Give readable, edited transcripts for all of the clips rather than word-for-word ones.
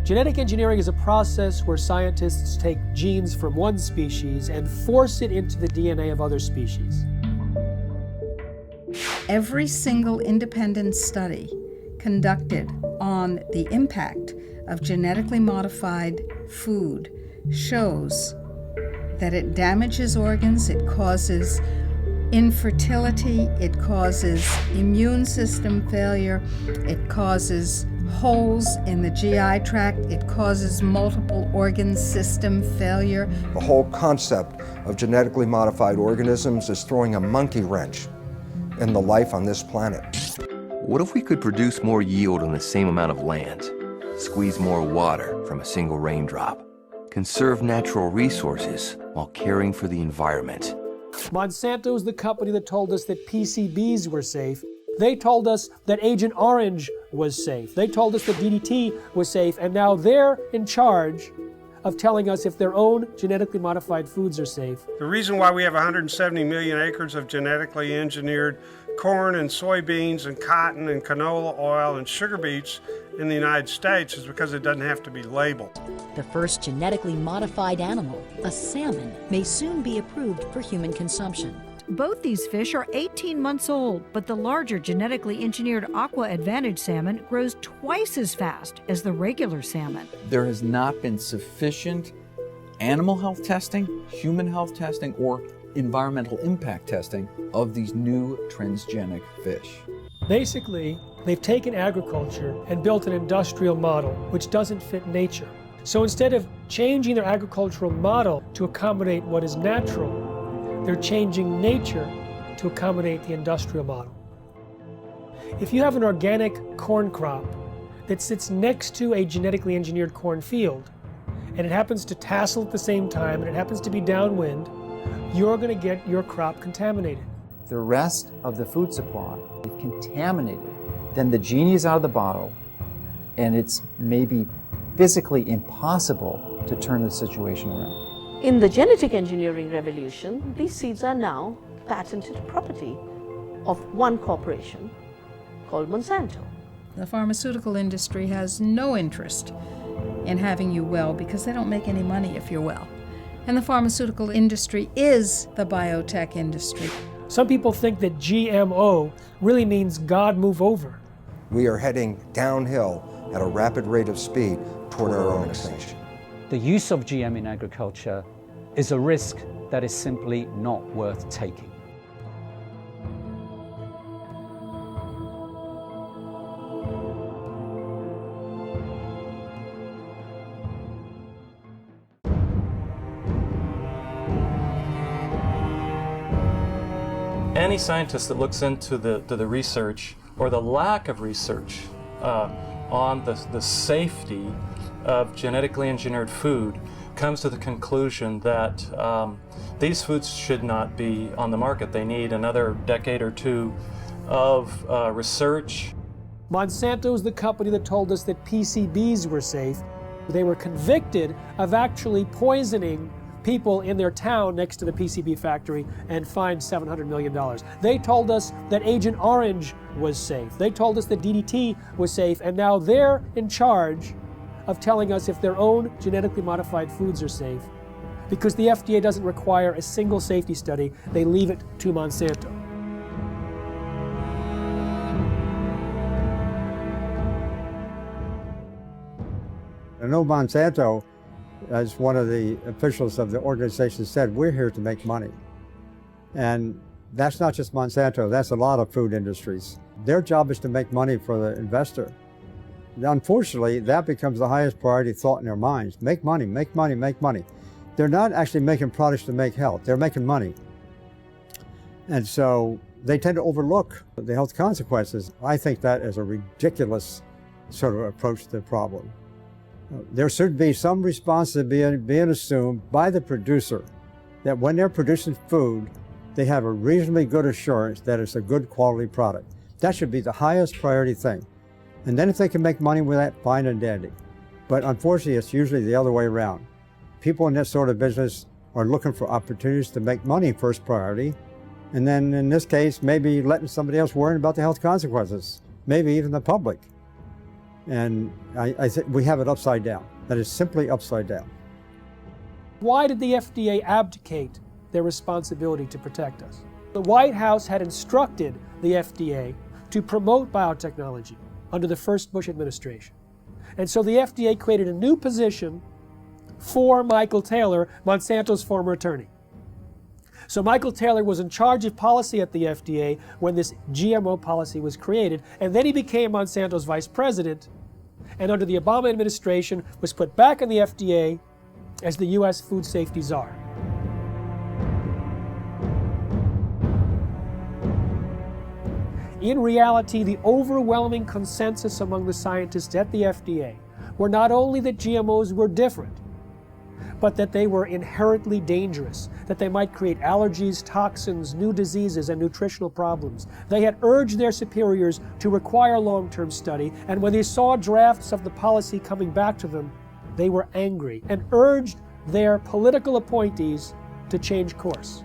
Genetic engineering is a process where scientists take genes from one species and force it into the DNA of other species. Every single independent study conducted on the impact of genetically modified food shows that it damages organs, it causes infertility, it causes immune system failure, it causes holes in the GI tract, it causes multiple organ system failure. The whole concept of genetically modified organisms is throwing a monkey wrench in the life on this planet. What if we could produce more yield on the same amount of land, squeeze more water from a single raindrop, conserve natural resources while caring for the environment? Monsanto is the company that told us that PCBs were safe. They told us that Agent Orange was safe. They told us that DDT was safe, and now they're in charge of telling us if their own genetically modified foods are safe. The reason why we have 170 million acres of genetically engineered corn and soybeans and cotton and canola oil and sugar beets in the United States is because it doesn't have to be labeled. The first genetically modified animal, a salmon, may soon be approved for human consumption. Both these fish are 18 months old, but the larger genetically engineered Aqua Advantage salmon grows twice as fast as the regular salmon. There has not been sufficient animal health testing, human health testing, or environmental impact testing of these new transgenic fish. Basically, they've taken agriculture and built an industrial model which doesn't fit nature. So instead of changing their agricultural model to accommodate what is natural, they're changing nature to accommodate the industrial model. If you have an organic corn crop that sits next to a genetically engineered corn field, and it happens to tassel at the same time, and it happens to be downwind, you're going to get your crop contaminated. The rest of the food supply is contaminated. Then the genie is out of the bottle, and it's maybe physically impossible to turn the situation around. In the genetic engineering revolution, these seeds are now patented property of one corporation called Monsanto. The pharmaceutical industry has no interest in having you well because they don't make any money if you're well. And the pharmaceutical industry is the biotech industry. Some people think that GMO really means God move over. We are heading downhill at a rapid rate of speed toward our own extinction. The use of GM in agriculture is a risk that is simply not worth taking. Any scientist that looks into the research or the lack of research on the safety of genetically engineered food comes to the conclusion that these foods should not be on the market. They need another decade or two of research. Monsanto is the company that told us that PCBs were safe. They were convicted of actually poisoning people in their town next to the PCB factory and fined $700 million. They told us that Agent Orange was safe. They told us that DDT was safe, and now they're in charge of telling us if their own genetically modified foods are safe. Because the FDA doesn't require a single safety study, they leave it to Monsanto. I know Monsanto, as one of the officials of the organization said, we're here to make money. And that's not just Monsanto, that's a lot of food industries. Their job is to make money for the investor. Unfortunately, that becomes the highest priority thought in their minds. Make money, make money, make money. They're not actually making products to make health, they're making money. And so they tend to overlook the health consequences. I think that is a ridiculous sort of approach to the problem. There should be some responsibility being assumed by the producer that when they're producing food, they have a reasonably good assurance that it's a good quality product. That should be the highest priority thing. And then if they can make money with that, fine and dandy. But unfortunately, it's usually the other way around. People in this sort of business are looking for opportunities to make money first priority. And then in this case, maybe letting somebody else worry about the health consequences, maybe even the public. And I think we have it upside down. That is simply upside down. Why did the FDA abdicate their responsibility to protect us? The White House had instructed the FDA to promote biotechnology under the first Bush administration. And so the FDA created a new position for Michael Taylor, Monsanto's former attorney. So Michael Taylor was in charge of policy at the FDA when this GMO policy was created, and then he became Monsanto's vice president, and under the Obama administration was put back in the FDA as the U.S. food safety czar. In reality, the overwhelming consensus among the scientists at the FDA were not only that GMOs were different, but that they were inherently dangerous, that they might create allergies, toxins, new diseases, and nutritional problems. They had urged their superiors to require long-term study, and when they saw drafts of the policy coming back to them, they were angry and urged their political appointees to change course.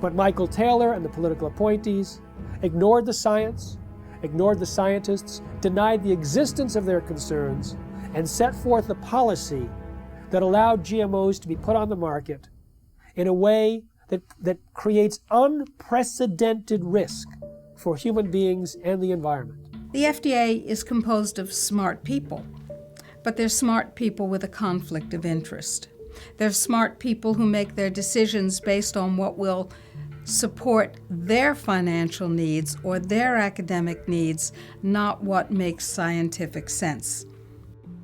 But Michael Taylor and the political appointees ignored the science, ignored the scientists, denied the existence of their concerns, and set forth a policy that allowed GMOs to be put on the market in a way that creates unprecedented risk for human beings and the environment. The FDA is composed of smart people, but they're smart people with a conflict of interest. They're smart people who make their decisions based on what will support their financial needs or their academic needs, not what makes scientific sense.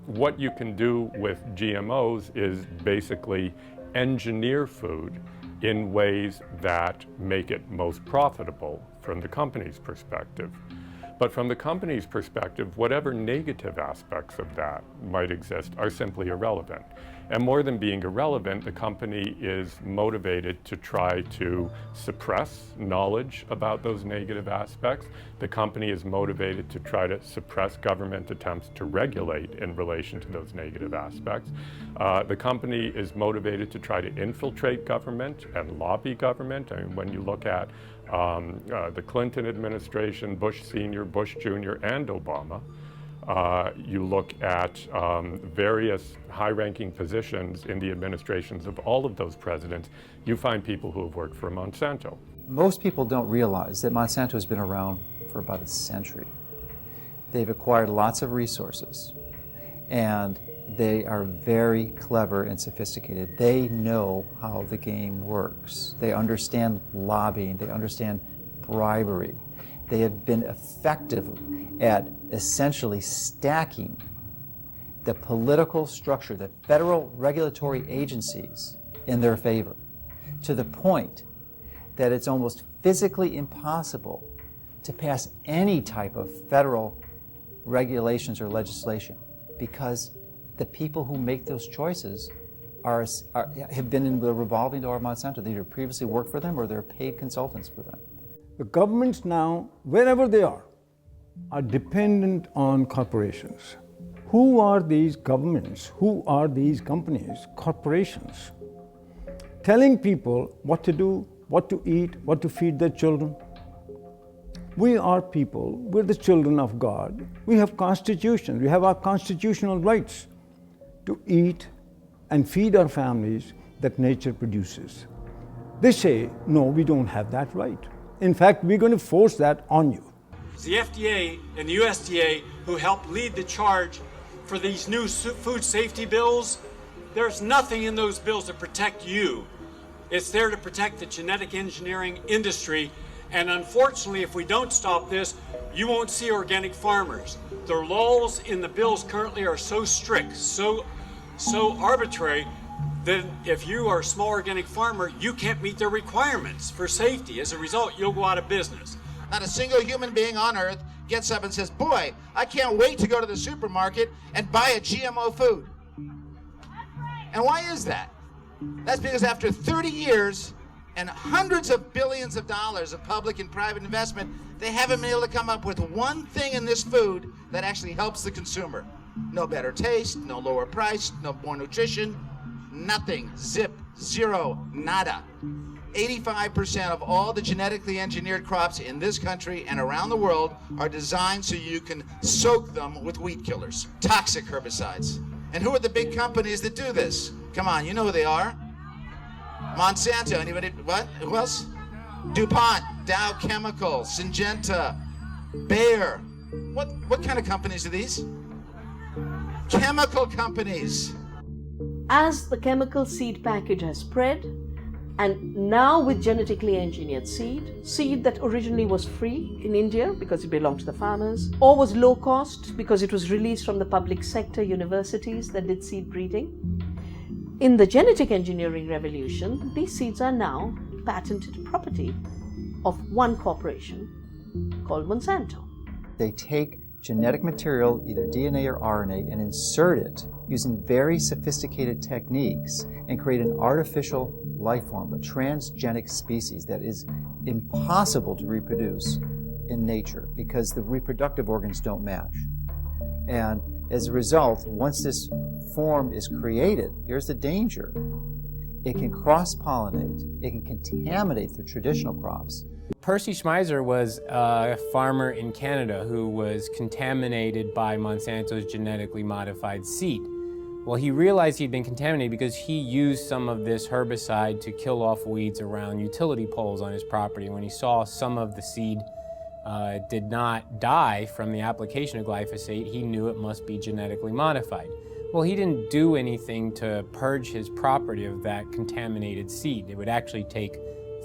What you can do with GMOs is basically engineer food in ways that make it most profitable from the company's perspective. But from the company's perspective, whatever negative aspects of that might exist are simply irrelevant. And more than being irrelevant, the company is motivated to try to suppress knowledge about those negative aspects. The company is motivated to try to suppress government attempts to regulate in relation to those negative aspects. The company is motivated to try to infiltrate government and lobby government. I mean, when you look at the Clinton administration, Bush Sr., Bush Jr., and Obama, you look at various high-ranking positions in the administrations of all of those presidents, you find people who have worked for Monsanto. Most people don't realize that Monsanto has been around for about a century. They've acquired lots of resources, and they are very clever and sophisticated. They know how the game works. They understand lobbying. They understand bribery. They have been effective at essentially stacking the political structure, the federal regulatory agencies in their favor, to the point that it's almost physically impossible to pass any type of federal regulations or legislation, because the people who make those choices have been in the revolving door of Monsanto. They either previously worked for them or they're paid consultants for them. The governments now, wherever they are dependent on corporations. Who are these governments? Who are these companies? Corporations. Telling people what to do, what to eat, what to feed their children. We are people, we're the children of God. We have constitutions, we have our constitutional rights to eat and feed our families that nature produces. They say, no, we don't have that right. In fact, we're going to force that on you. It's the FDA and the USDA who helped lead the charge for these new food safety bills. There's nothing in those bills to protect you. It's there to protect the genetic engineering industry. And unfortunately, if we don't stop this, you won't see organic farmers. The laws in the bills currently are so strict, so arbitrary, that if you are a small organic farmer, you can't meet their requirements for safety. As a result, you'll go out of business. Not a single human being on earth gets up and says, boy, I can't wait to go to the supermarket and buy a GMO food. And why is that? That's because after 30 years and hundreds of billions of dollars of public and private investment, they haven't been able to come up with one thing in this food that actually helps the consumer. No better taste, no lower price, no more nutrition, nothing. Zip, zero, nada. 85% of all the genetically engineered crops in this country and around the world are designed so you can soak them with weed killers, toxic herbicides. And who are the big companies that do this? Come on, you know who they are. Monsanto, anybody, what? Who else? DuPont, Dow Chemical, Syngenta, Beyer. What kind of companies are these? Chemical companies. As the chemical seed package has spread, and now with genetically engineered seed that originally was free in India because it belonged to the farmers, or was low cost because it was released from the public sector universities that did seed breeding. In the genetic engineering revolution, these seeds are now patented property of one corporation called Monsanto. They take genetic material, either DNA or RNA, and insert it using very sophisticated techniques and create an artificial life form, a transgenic species that is impossible to reproduce in nature because the reproductive organs don't match. And as a result, once this form is created, here's the danger. It can cross-pollinate, it can contaminate the traditional crops. Percy Schmeiser was a farmer in Canada who was contaminated by Monsanto's genetically modified seed. Well, he realized he'd been contaminated because he used some of this herbicide to kill off weeds around utility poles on his property. When he saw some of the seed did not die from the application of glyphosate, he knew it must be genetically modified. Well, he didn't do anything to purge his property of that contaminated seed. It would actually take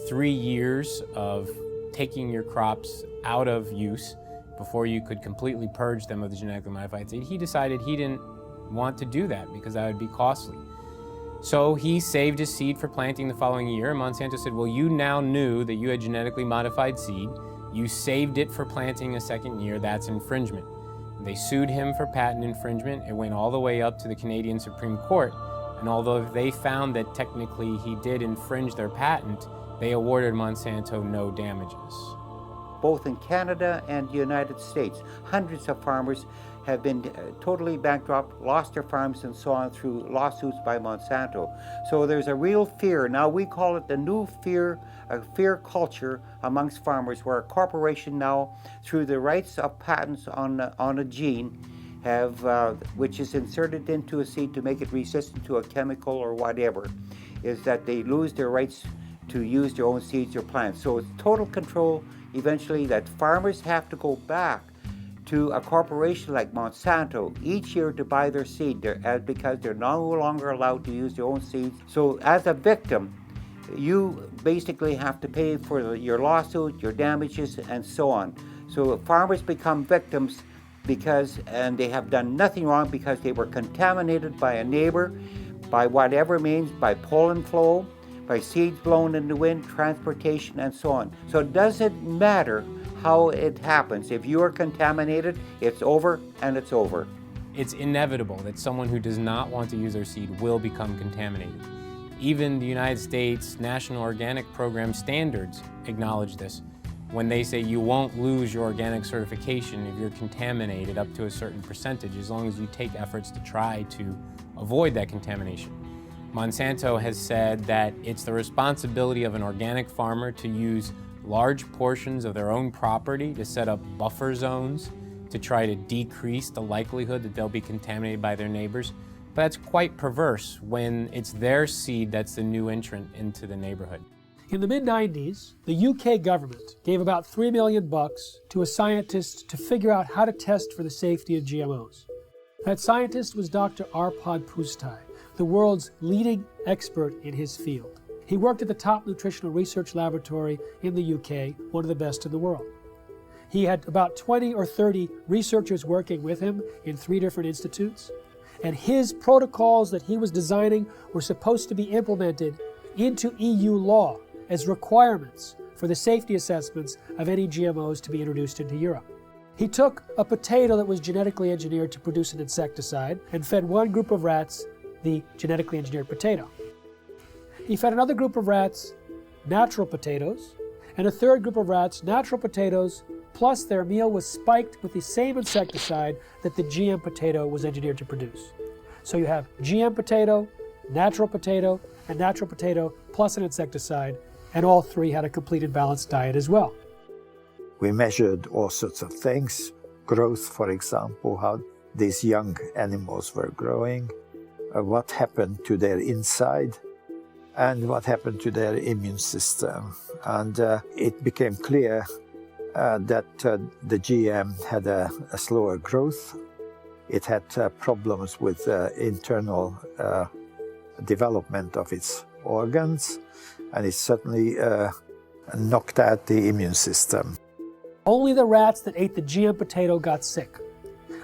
3 years of taking your crops out of use before you could completely purge them of the genetically modified seed. He decided he didn't want to do that because that would be costly. So he saved his seed for planting the following year, and Monsanto said, well, you now knew that you had genetically modified seed. You saved it for planting a second year. That's infringement. They sued him for patent infringement. It went all the way up to the Canadian Supreme Court. And although they found that technically he did infringe their patent, they awarded Monsanto no damages. Both in Canada and the United States, hundreds of farmers have been totally bankrupt, lost their farms and so on through lawsuits by Monsanto. So there's a real fear. Now we call it the new fear, a fear culture amongst farmers, where a corporation now, through the rights of patents on a gene, have which is inserted into a seed to make it resistant to a chemical or whatever, is that they lose their rights to use their own seeds or plants. So it's total control eventually that farmers have to go back to a corporation like Monsanto each year to buy their seed because they're no longer allowed to use their own seeds. So as a victim, you basically have to pay for your lawsuit, your damages, and so on. So farmers become victims and they have done nothing wrong because they were contaminated by a neighbor, by whatever means, by pollen flow, by seeds blown in the wind, transportation, and so on. So it doesn't matter how it happens. If you are contaminated, it's over and it's over. It's inevitable that someone who does not want to use their seed will become contaminated. Even the United States National Organic Program standards acknowledge this when they say you won't lose your organic certification if you're contaminated up to a certain percentage, as long as you take efforts to try to avoid that contamination. Monsanto has said that it's the responsibility of an organic farmer to use large portions of their own property to set up buffer zones to try to decrease the likelihood that they'll be contaminated by their neighbors. But that's quite perverse when it's their seed that's the new entrant into the neighborhood. In the mid-90s, the UK government gave about $3 million to a scientist to figure out how to test for the safety of GMOs. That scientist was Dr. Arpad Pusztai, the world's leading expert in his field. He worked at the top nutritional research laboratory in the UK, one of the best in the world. He had about 20 or 30 researchers working with him in 3 different institutes, and his protocols that he was designing were supposed to be implemented into EU law as requirements for the safety assessments of any GMOs to be introduced into Europe. He took a potato that was genetically engineered to produce an insecticide and fed one group of rats the genetically engineered potato. He fed another group of rats natural potatoes, and a third group of rats natural potatoes, plus their meal was spiked with the same insecticide that the GM potato was engineered to produce. So you have GM potato, and natural potato plus an insecticide, and all three had a complete and balanced diet as well. We measured all sorts of things, growth, for example, how these young animals were growing, what happened to their inside, and what happened to their immune system. And it became clear that the GM had a slower growth. It had problems with internal development of its organs, and it certainly knocked out the immune system. Only the rats that ate the GM potato got sick.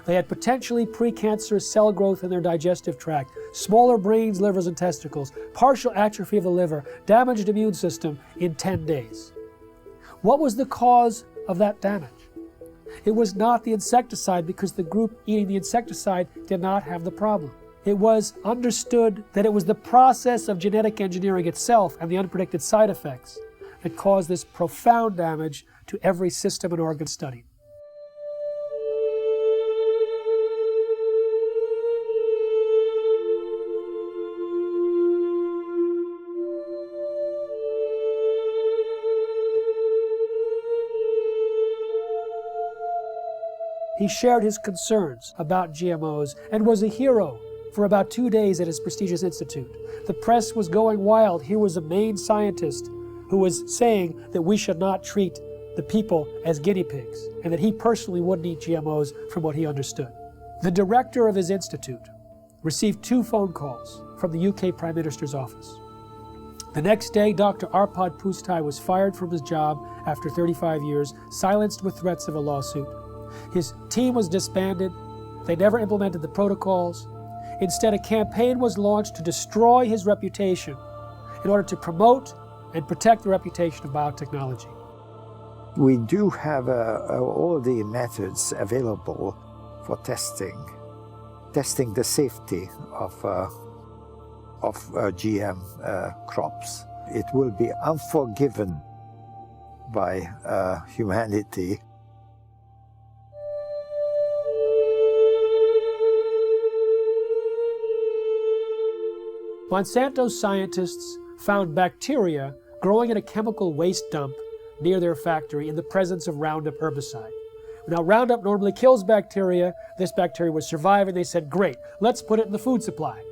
They had potentially precancerous cell growth in their digestive tract, smaller brains, livers, and testicles, partial atrophy of the liver, damaged immune system in 10 days. What was the cause of that damage? It was not the insecticide, because the group eating the insecticide did not have the problem. It was understood that it was the process of genetic engineering itself and the unpredicted side effects that caused this profound damage to every system and organ studied. He shared his concerns about GMOs and was a hero for about 2 days at his prestigious institute. The press was going wild. Here was a main scientist who was saying that we should not treat the people as guinea pigs, and that he personally wouldn't eat GMOs from what he understood. The director of his institute received 2 phone calls from the UK Prime Minister's office. The next day, Dr. Arpad Pustai was fired from his job after 35 years, silenced with threats of a lawsuit. His team was disbanded. They never implemented the protocols. Instead, a campaign was launched to destroy his reputation in order to promote and protect the reputation of biotechnology. We do have all the methods available for testing the safety of GM crops. It will be unforgiven by humanity. Monsanto scientists found bacteria growing in a chemical waste dump near their factory in the presence of Roundup herbicide. Now, Roundup normally kills bacteria. This bacteria was surviving. They said, great, let's put it in the food supply.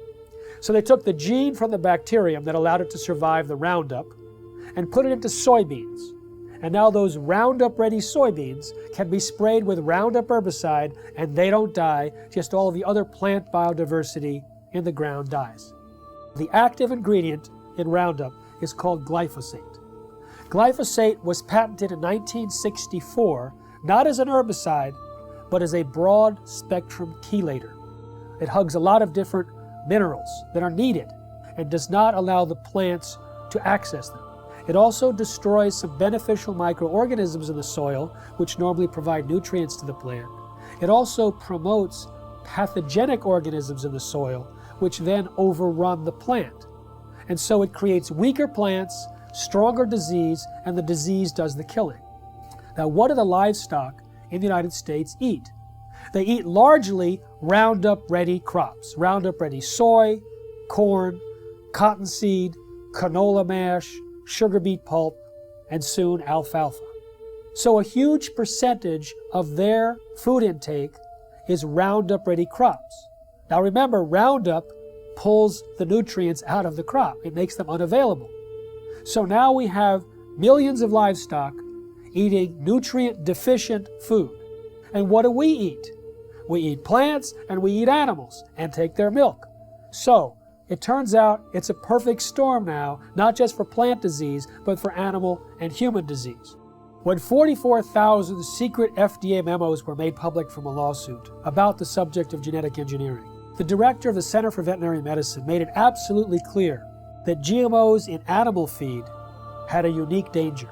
So they took the gene from the bacterium that allowed it to survive the Roundup and put it into soybeans. And now those Roundup-ready soybeans can be sprayed with Roundup herbicide and they don't die, just all of the other plant biodiversity in the ground dies. The active ingredient in Roundup is called glyphosate. Glyphosate was patented in 1964, not as an herbicide, but as a broad-spectrum chelator. It hugs a lot of different minerals that are needed and does not allow the plants to access them. It also destroys some beneficial microorganisms in the soil, which normally provide nutrients to the plant. It also promotes pathogenic organisms in the soil, which then overrun the plant. And so it creates weaker plants, stronger disease, and the disease does the killing. Now, what do the livestock in the United States eat? They eat largely Roundup-ready crops. Roundup-ready soy, corn, cottonseed, canola mash, sugar beet pulp, and soon alfalfa. So a huge percentage of their food intake is Roundup-ready crops. Now remember, Roundup pulls the nutrients out of the crop. It makes them unavailable. So now we have millions of livestock eating nutrient-deficient food. And what do we eat? We eat plants and we eat animals and take their milk. So it turns out it's a perfect storm now, not just for plant disease, but for animal and human disease. When 44,000 secret FDA memos were made public from a lawsuit about the subject of genetic engineering, the director of the Center for Veterinary Medicine made it absolutely clear that GMOs in animal feed had a unique danger.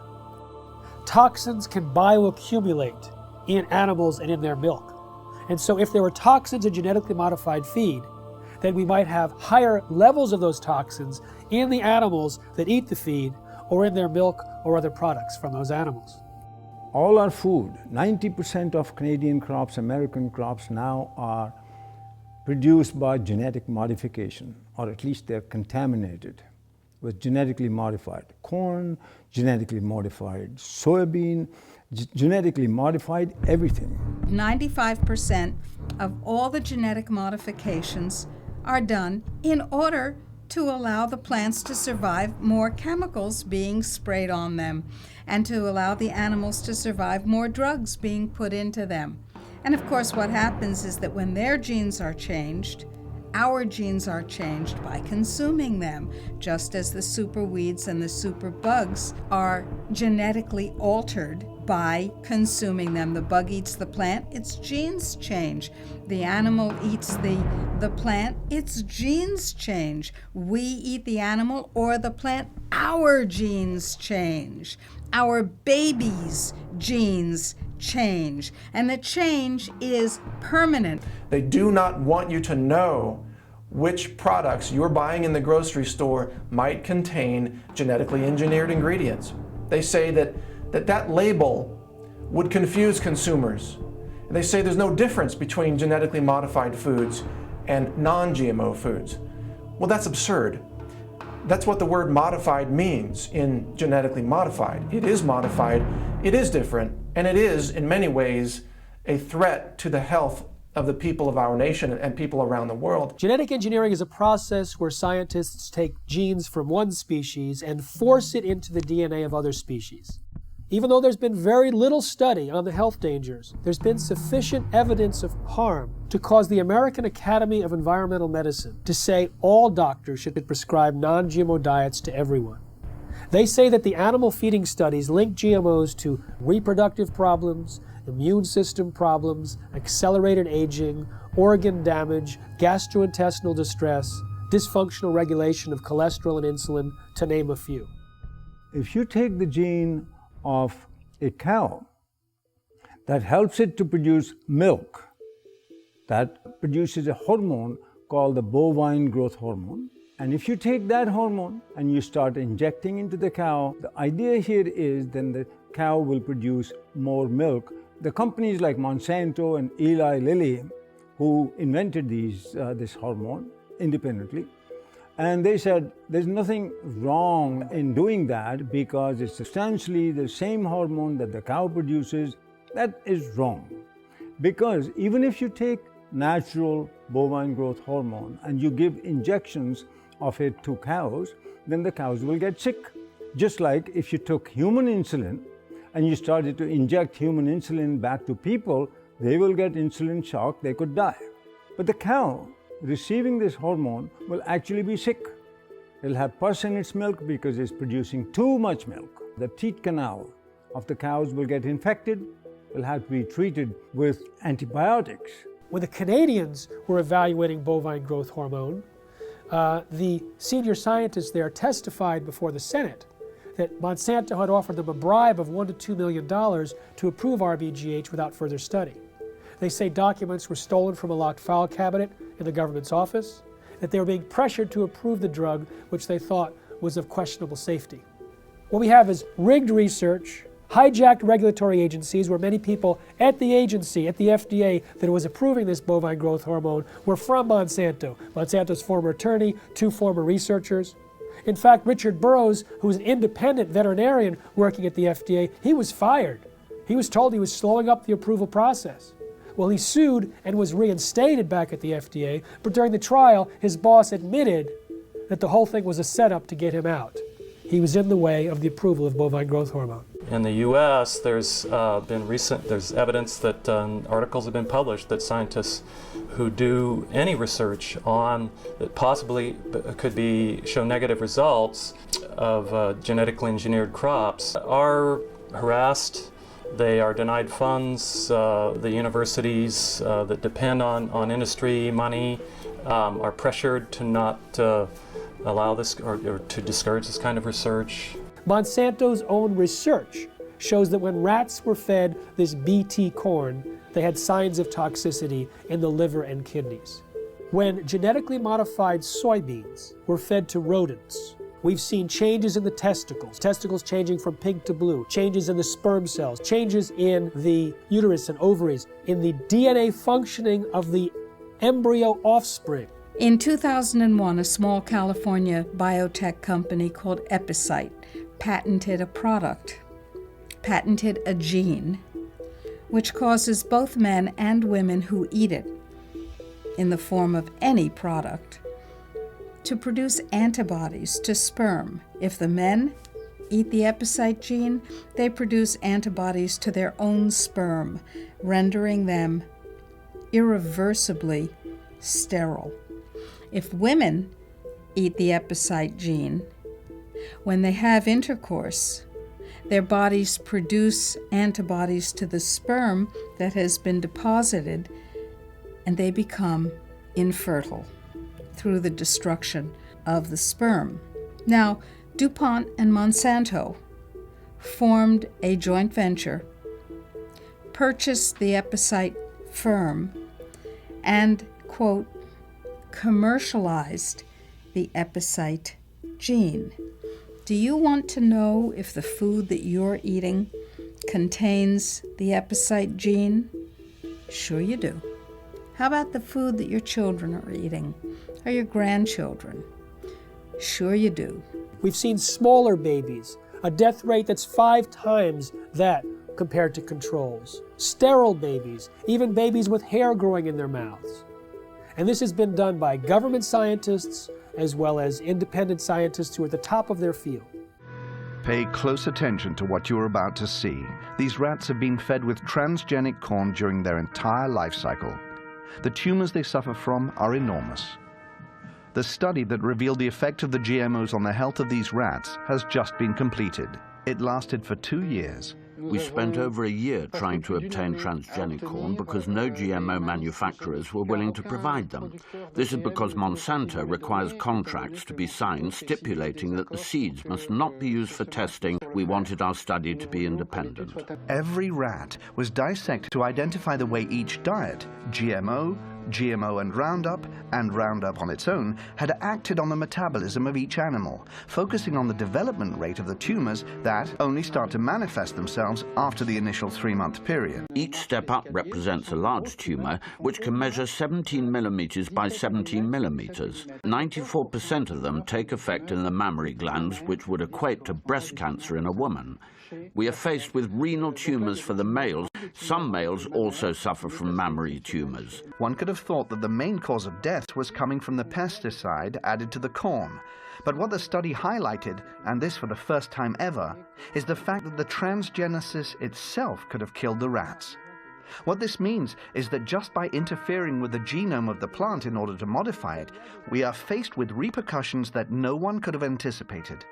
Toxins can bioaccumulate in animals and in their milk. And so if there were toxins in genetically modified feed, then we might have higher levels of those toxins in the animals that eat the feed or in their milk or other products from those animals. All our food, 90% of Canadian crops, American crops now are produced by genetic modification, or at least they're contaminated. with genetically modified corn, genetically modified soybean, genetically modified everything. 95% of all the genetic modifications are done in order to allow the plants to survive more chemicals being sprayed on them and to allow the animals to survive more drugs being put into them. And of course, what happens is that when their genes are changed, our genes are changed by consuming them, just as the super weeds and the super bugs are genetically altered by consuming them. The bug eats the plant, its genes change. The animal eats the plant, its genes change. We eat the animal or the plant, our genes change. Our babies' genes change. And the change is permanent. They do not want you to know which products you're buying in the grocery store might contain genetically engineered ingredients. They say that label would confuse consumers. They say there's no difference between genetically modified foods and non-GMO foods. Well, that's absurd. That's what the word modified means in genetically modified. It is modified, it is different, and it is, in many ways, a threat to the health of the people of our nation and people around the world. Genetic engineering is a process where scientists take genes from one species and force it into the DNA of other species. Even though there's been very little study on the health dangers, there's been sufficient evidence of harm to cause the American Academy of Environmental Medicine to say all doctors should prescribe non-GMO diets to everyone. They say that the animal feeding studies link GMOs to reproductive problems, immune system problems, accelerated aging, organ damage, gastrointestinal distress, dysfunctional regulation of cholesterol and insulin, to name a few. If you take the gene of a cow that helps it to produce milk, that produces a hormone called the bovine growth hormone, and if you take that hormone and you start injecting into the cow, the idea here is then the cow will produce more milk. The companies like Monsanto and Eli Lilly, who invented this hormone independently, and they said there's nothing wrong in doing that because it's substantially the same hormone that the cow produces. That is wrong. Because even if you take natural bovine growth hormone and you give injections of it to cows, then the cows will get sick. Just like if you took human insulin and you started to inject human insulin back to people, they will get insulin shock, they could die. But the cow receiving this hormone will actually be sick. It'll have pus in its milk because it's producing too much milk. The teat canal of the cows will get infected. It'll have to be treated with antibiotics. When the Canadians were evaluating bovine growth hormone, the senior scientists there testified before the Senate that Monsanto had offered them a bribe of $1 to $2 million to approve RBGH without further study. They say documents were stolen from a locked file cabinet in the government's office, that they were being pressured to approve the drug, which they thought was of questionable safety. What we have is rigged research, hijacked regulatory agencies where many people at the agency, at the FDA, that was approving this bovine growth hormone were from Monsanto. Monsanto's former attorney, 2 former researchers. In fact, Richard Burroughs, who was an independent veterinarian working at the FDA, he was fired. He was told he was slowing up the approval process. Well, he sued and was reinstated back at the FDA, but during the trial, his boss admitted that the whole thing was a setup to get him out. He was in the way of the approval of bovine growth hormone. In the U.S., there's evidence that articles have been published that scientists who do any research on that possibly could show negative results of genetically engineered crops are harassed. They are denied funds. The universities that depend on industry money are pressured to not allow this or to discourage this kind of research. Monsanto's own research shows that when rats were fed this BT corn, they had signs of toxicity in the liver and kidneys. When genetically modified soybeans were fed to rodents, we've seen changes in the testicles changing from pink to blue, changes in the sperm cells, changes in the uterus and ovaries, in the DNA functioning of the embryo offspring. In 2001, a small California biotech company called Epicite patented a gene, which causes both men and women who eat it, in the form of any product, to produce antibodies to sperm. If the men eat the Epicite gene, they produce antibodies to their own sperm, rendering them irreversibly sterile. If women eat the Epicite gene, when they have intercourse, their bodies produce antibodies to the sperm that has been deposited, and they become infertile through the destruction of the sperm. Now, DuPont and Monsanto formed a joint venture, purchased the Epicite firm, and, quote, commercialized the Epicite gene. Do you want to know if the food that you're eating contains the Epicite gene? Sure you do. How about the food that your children are eating, or your grandchildren? Sure you do. We've seen smaller babies, a death rate that's 5 times that compared to controls. Sterile babies, even babies with hair growing in their mouths. And this has been done by government scientists as well as independent scientists who are at the top of their field. Pay close attention to what you are about to see. These rats have been fed with transgenic corn during their entire life cycle. The tumors they suffer from are enormous. The study that revealed the effect of the GMOs on the health of these rats has just been completed. It lasted for 2 years. We spent over a year trying to obtain transgenic corn because no GMO manufacturers were willing to provide them. This is because Monsanto requires contracts to be signed stipulating that the seeds must not be used for testing. We wanted our study to be independent. Every rat was dissected to identify the way each diet, GMO and Roundup on its own, had acted on the metabolism of each animal, focusing on the development rate of the tumors that only start to manifest themselves after the initial 3-month period. Each step up represents a large tumor, which can measure 17 millimeters by 17 millimeters. 94% of them take effect in the mammary glands, which would equate to breast cancer in a woman. We are faced with renal tumors for the males. Some males also suffer from mammary tumors. One could have thought that the main cause of death was coming from the pesticide added to the corn. But what the study highlighted, and this for the first time ever, is the fact that the transgenesis itself could have killed the rats. What this means is that just by interfering with the genome of the plant in order to modify it, we are faced with repercussions that no one could have anticipated.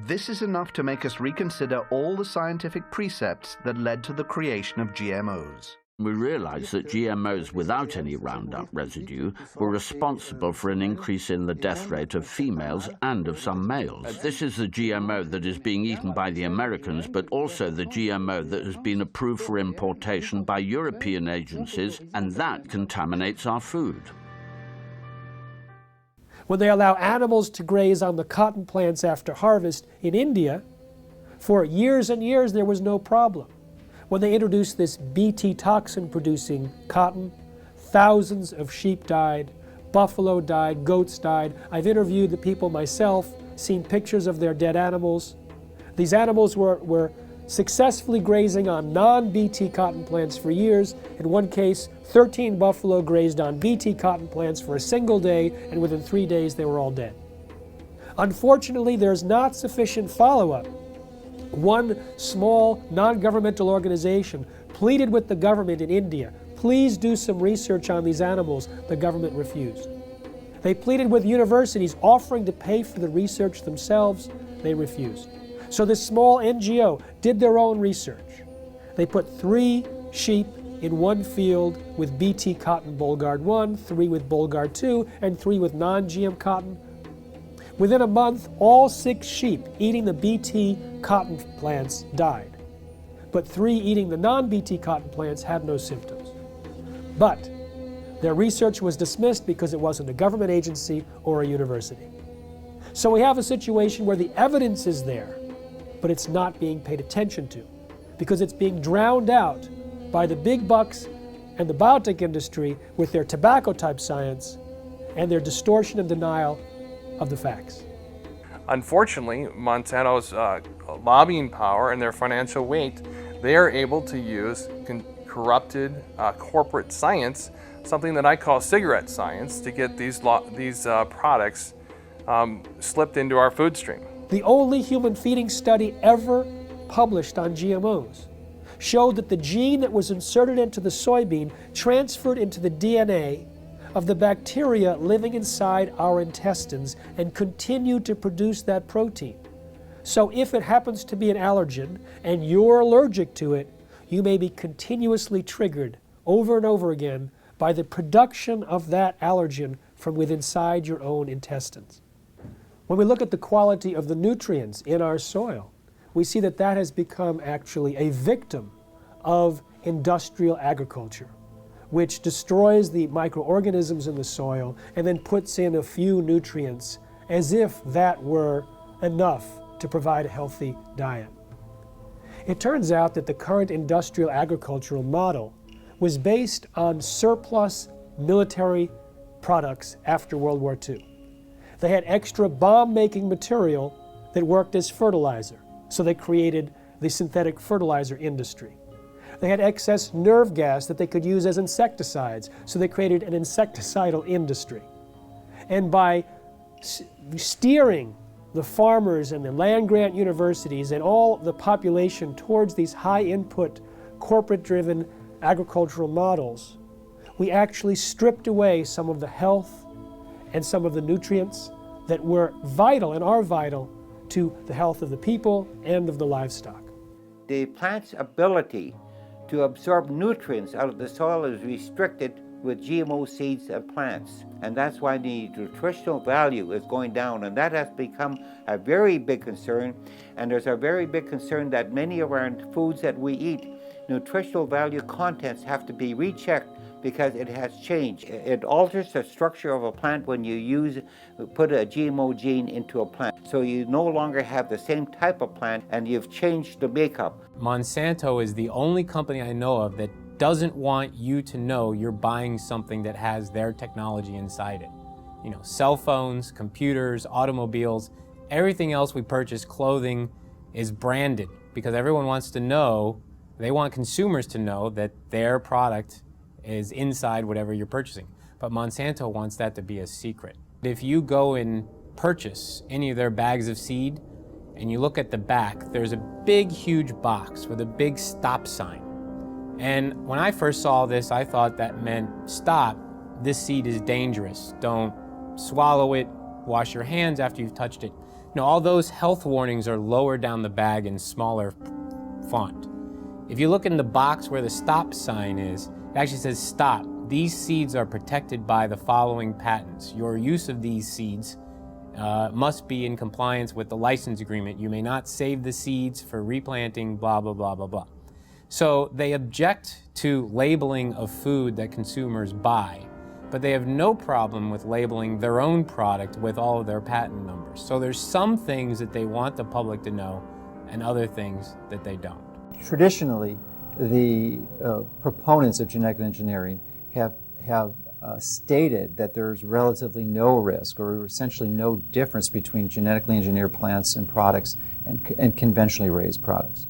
This is enough to make us reconsider all the scientific precepts that led to the creation of GMOs. We realized that GMOs without any Roundup residue were responsible for an increase in the death rate of females and of some males. This is the GMO that is being eaten by the Americans, but also the GMO that has been approved for importation by European agencies, and that contaminates our food. When they allow animals to graze on the cotton plants after harvest in India, for years and years there was no problem. When they introduced this Bt toxin producing cotton, thousands of sheep died, buffalo died, goats died. I've interviewed the people myself, seen pictures of their dead animals. These animals were successfully grazing on non-Bt cotton plants for years. In one case, 13 buffalo grazed on Bt cotton plants for a single day, and within 3 days they were all dead. Unfortunately, there's not sufficient follow-up. One small non-governmental organization pleaded with the government in India, please do some research on these animals. The government refused. They pleaded with universities offering to pay for the research themselves. They refused. So this small NGO did their own research. They put 3 sheep in one field with Bt cotton Bollgard 1, 3 with Bollgard 2, and 3 with non-GM cotton. Within a month, all 6 sheep eating the Bt cotton plants died. But 3 eating the non-Bt cotton plants had no symptoms. But their research was dismissed because it wasn't a government agency or a university. So we have a situation where the evidence is there, but it's not being paid attention to because it's being drowned out by the big bucks and the biotech industry with their tobacco-type science and their distortion and denial of the facts. Unfortunately, Monsanto's lobbying power and their financial weight, they are able to use corrupted corporate science, something that I call cigarette science, to get these products slipped into our food stream. The only human feeding study ever published on GMOs showed that the gene that was inserted into the soybean transferred into the DNA of the bacteria living inside our intestines and continued to produce that protein. So if it happens to be an allergen and you're allergic to it, you may be continuously triggered over and over again by the production of that allergen from within inside your own intestines. When we look at the quality of the nutrients in our soil, we see that that has become actually a victim of industrial agriculture, which destroys the microorganisms in the soil and then puts in a few nutrients as if that were enough to provide a healthy diet. It turns out that the current industrial agricultural model was based on surplus military products after World War II. They had extra bomb-making material that worked as fertilizer, so they created the synthetic fertilizer industry. They had excess nerve gas that they could use as insecticides, so they created an insecticidal industry. And by steering the farmers and the land-grant universities and all the population towards these high-input, corporate-driven agricultural models, we actually stripped away some of the health and some of the nutrients that were vital and are vital to the health of the people and of the livestock. The plant's ability to absorb nutrients out of the soil is restricted with GMO seeds and plants. And that's why the nutritional value is going down, and that has become a very big concern. And there's a very big concern that many of our foods that we eat, nutritional value contents have to be rechecked because it has changed. It alters the structure of a plant when you put a GMO gene into a plant. So you no longer have the same type of plant and you've changed the makeup. Monsanto is the only company I know of that doesn't want you to know you're buying something that has their technology inside it. You know, cell phones, computers, automobiles, everything else we purchase, clothing, is branded because everyone wants to know, they want consumers to know that their product is inside whatever you're purchasing. But Monsanto wants that to be a secret. If you go and purchase any of their bags of seed and you look at the back, there's a big, huge box with a big stop sign. And when I first saw this, I thought that meant stop, this seed is dangerous. Don't swallow it, wash your hands after you've touched it. No, all those health warnings are lower down the bag in smaller font. If you look in the box where the stop sign is, it actually says stop. These seeds are protected by the following patents. Your use of these seeds must be in compliance with the license agreement. You may not save the seeds for replanting, blah, blah, blah, blah, blah. So they object to labeling of food that consumers buy, but they have no problem with labeling their own product with all of their patent numbers. So there's some things that they want the public to know and other things that they don't. Traditionally, the proponents of genetic engineering have stated that there's relatively no risk or essentially no difference between genetically engineered plants and products and conventionally raised products.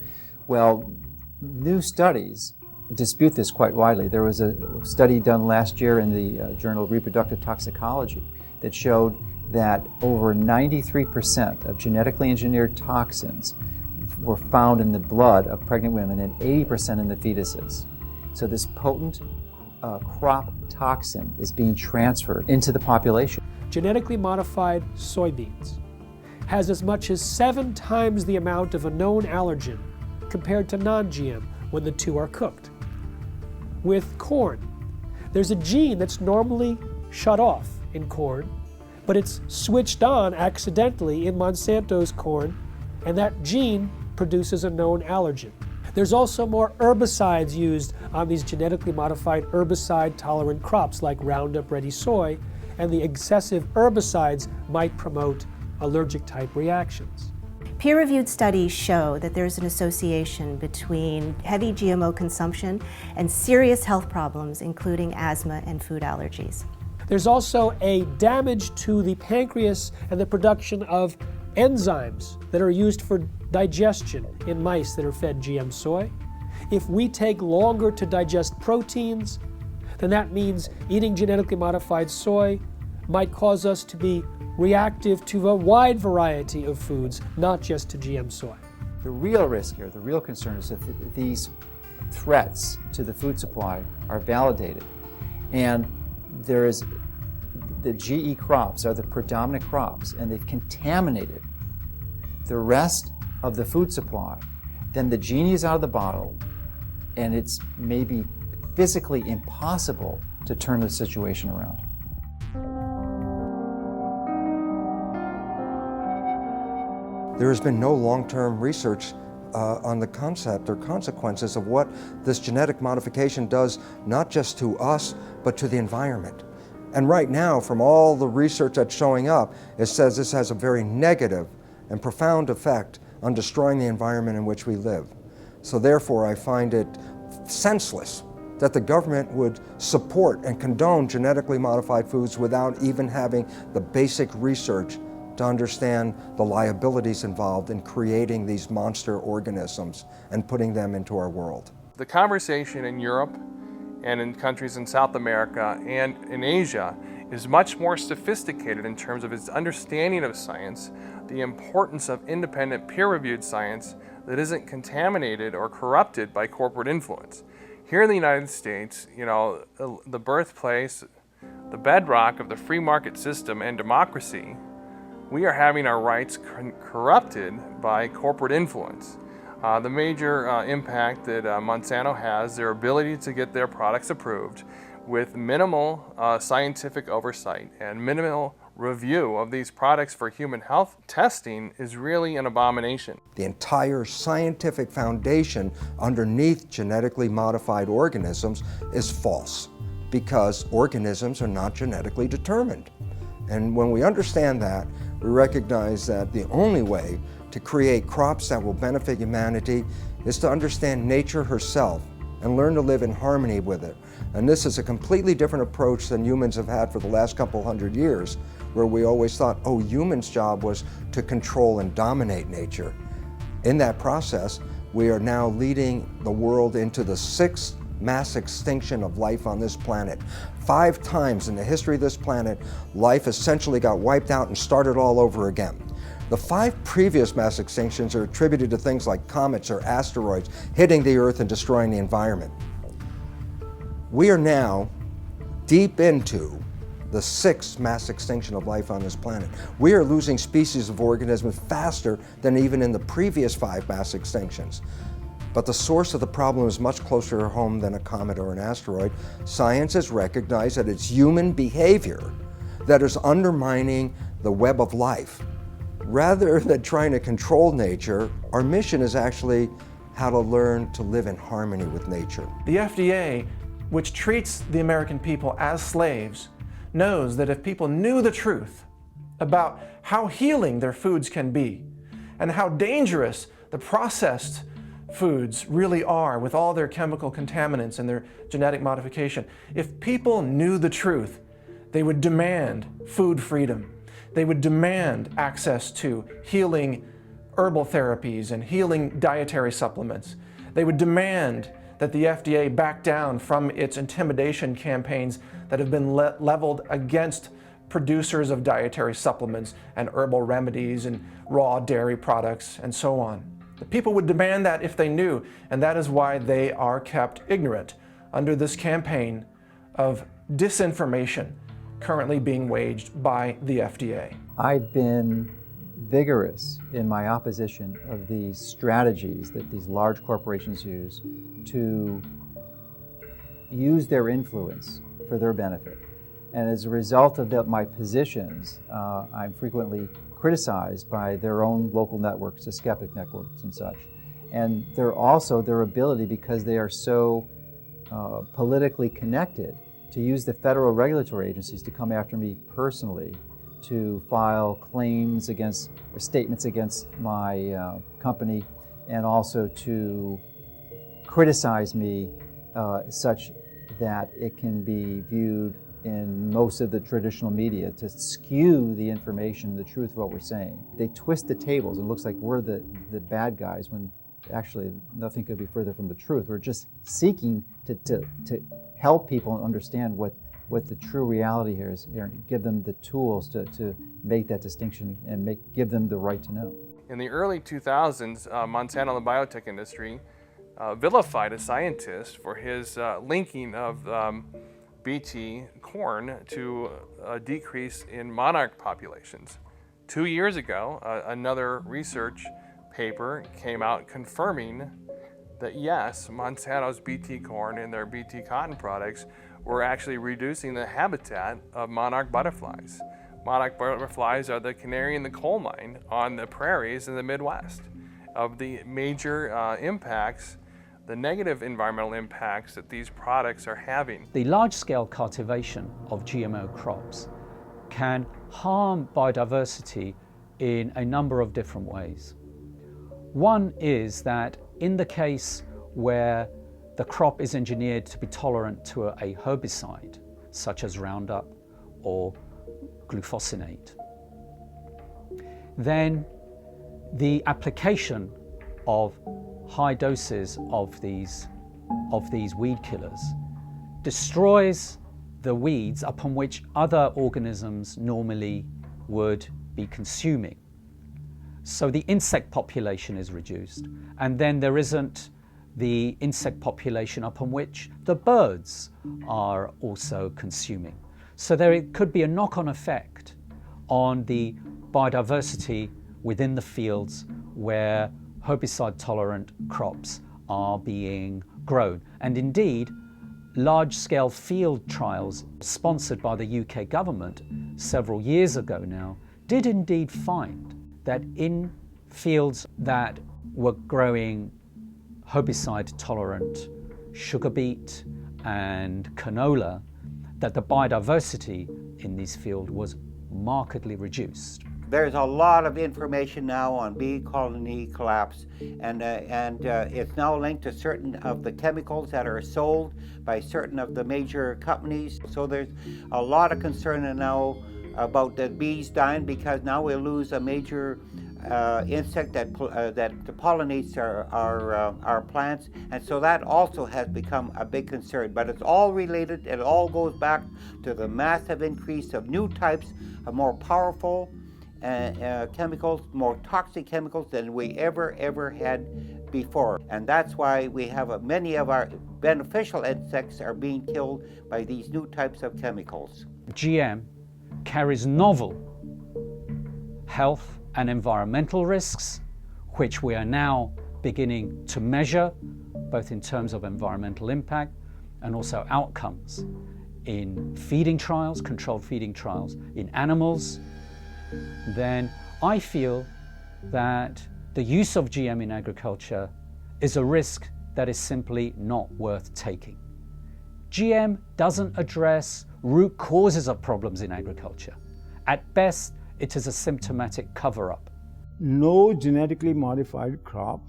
Well, new studies dispute this quite widely. There was a study done last year in the Journal of Reproductive Toxicology that showed that over 93% of genetically engineered toxins were found in the blood of pregnant women and 80% in the fetuses. So this potent crop toxin is being transferred into the population. Genetically modified soybeans has as much as 7 times the amount of a known allergen compared to non-GM when the two are cooked. With corn, there's a gene that's normally shut off in corn, but it's switched on accidentally in Monsanto's corn, and that gene produces a known allergen. There's also more herbicides used on these genetically modified herbicide-tolerant crops like Roundup Ready Soy, and the excessive herbicides might promote allergic-type reactions. Peer-reviewed studies show that there's an association between heavy GMO consumption and serious health problems, including asthma and food allergies. There's also a damage to the pancreas and the production of enzymes that are used for digestion in mice that are fed GM soy. If we take longer to digest proteins, then that means eating genetically modified soy might cause us to be reactive to a wide variety of foods, not just to GM soy. The real risk here, the real concern is that these threats to the food supply are validated. And there is, the GE crops are the predominant crops, and they've contaminated the rest of the food supply. Then the genie is out of the bottle, and it's maybe physically impossible to turn the situation around. There has been no long-term research on the concept or consequences of what this genetic modification does, not just to us, but to the environment. And right now, from all the research that's showing up, it says this has a very negative and profound effect on destroying the environment in which we live. So therefore, I find it senseless that the government would support and condone genetically modified foods without even having the basic research to understand the liabilities involved in creating these monster organisms and putting them into our world. The conversation in Europe and in countries in South America and in Asia is much more sophisticated in terms of its understanding of science, the importance of independent peer-reviewed science that isn't contaminated or corrupted by corporate influence. Here in the United States, the birthplace, the bedrock of the free market system and democracy, we are having our rights corrupted by corporate influence. The major impact that Monsanto has, their ability to get their products approved with minimal scientific oversight and minimal review of these products for human health testing, is really an abomination. The entire scientific foundation underneath genetically modified organisms is false, because organisms are not genetically determined. And when we understand that, we recognize that the only way to create crops that will benefit humanity is to understand nature herself and learn to live in harmony with it. And this is a completely different approach than humans have had for the last couple hundred years, where we always thought, oh, humans' job was to control and dominate nature. In that process, we are now leading the world into the 6th mass extinction of life on this planet. 5 times in the history of this planet, life essentially got wiped out and started all over again. The 5 previous mass extinctions are attributed to things like comets or asteroids hitting the Earth and destroying the environment. We are now deep into the 6th mass extinction of life on this planet. We are losing species of organisms faster than even in the previous 5 mass extinctions. But the source of the problem is much closer to home than a comet or an asteroid. Science has recognized that it's human behavior that is undermining the web of life. Rather than trying to control nature, our mission is actually how to learn to live in harmony with nature. The FDA, which treats the American people as slaves, knows that if people knew the truth about how healing their foods can be and how dangerous the processed foods really are with all their chemical contaminants and their genetic modification, if people knew the truth, they would demand food freedom. They would demand access to healing herbal therapies and healing dietary supplements. They would demand that the FDA back down from its intimidation campaigns that have been leveled against producers of dietary supplements and herbal remedies and raw dairy products and so on. The people would demand that if they knew, and that is why they are kept ignorant under this campaign of disinformation currently being waged by the FDA. I've been vigorous in my opposition of these strategies that these large corporations use to use their influence for their benefit. And as a result of my positions, I'm frequently criticized by their own local networks, the skeptic networks and such. And they're also their ability, because they are so politically connected, to use the federal regulatory agencies to come after me personally, to file claims against or statements against my company, and also to criticize me such that it can be viewed in most of the traditional media to skew the information, the truth of what we're saying. They twist the tables. It looks like we're the bad guys when actually nothing could be further from the truth. We're just seeking to help people understand what the true reality here is, and give them the tools to make that distinction and give them the right to know. In the early 2000s, Monsanto and the biotech industry vilified a scientist for his linking of Bt corn to a decrease in monarch populations. 2 years ago, another research paper came out confirming that yes, Monsanto's Bt corn and their Bt cotton products were actually reducing the habitat of monarch butterflies. Monarch butterflies are the canary in the coal mine on the prairies in the Midwest. Of the major impacts, the negative environmental impacts that these products are having. The large-scale cultivation of GMO crops can harm biodiversity in a number of different ways. One is that in the case where the crop is engineered to be tolerant to a herbicide, such as Roundup or glyphosate, then the application of high doses of these weed killers destroys the weeds upon which other organisms normally would be consuming. So the insect population is reduced, and then there isn't the insect population upon which the birds are also consuming. So there could be a knock-on effect on the biodiversity within the fields where herbicide-tolerant crops are being grown. And indeed, large-scale field trials sponsored by the UK government several years ago now did indeed find that in fields that were growing herbicide-tolerant sugar beet and canola, that the biodiversity in these fields was markedly reduced. There's a lot of information now on bee colony collapse, and it's now linked to certain of the chemicals that are sold by certain of the major companies. So there's a lot of concern now about the bees dying, because now we'll lose a major insect that pollinates our plants, and so that also has become a big concern. But it's all related. It all goes back to the massive increase of new types of more powerful chemicals, more toxic chemicals than we ever had before. And that's why we have many of our beneficial insects are being killed by these new types of chemicals. GM carries novel health and environmental risks, which we are now beginning to measure, both in terms of environmental impact and also outcomes in feeding trials, controlled feeding trials in animals. Then I feel that the use of GM in agriculture is a risk that is simply not worth taking. GM doesn't address root causes of problems in agriculture. At best, it is a symptomatic cover-up. No genetically modified crop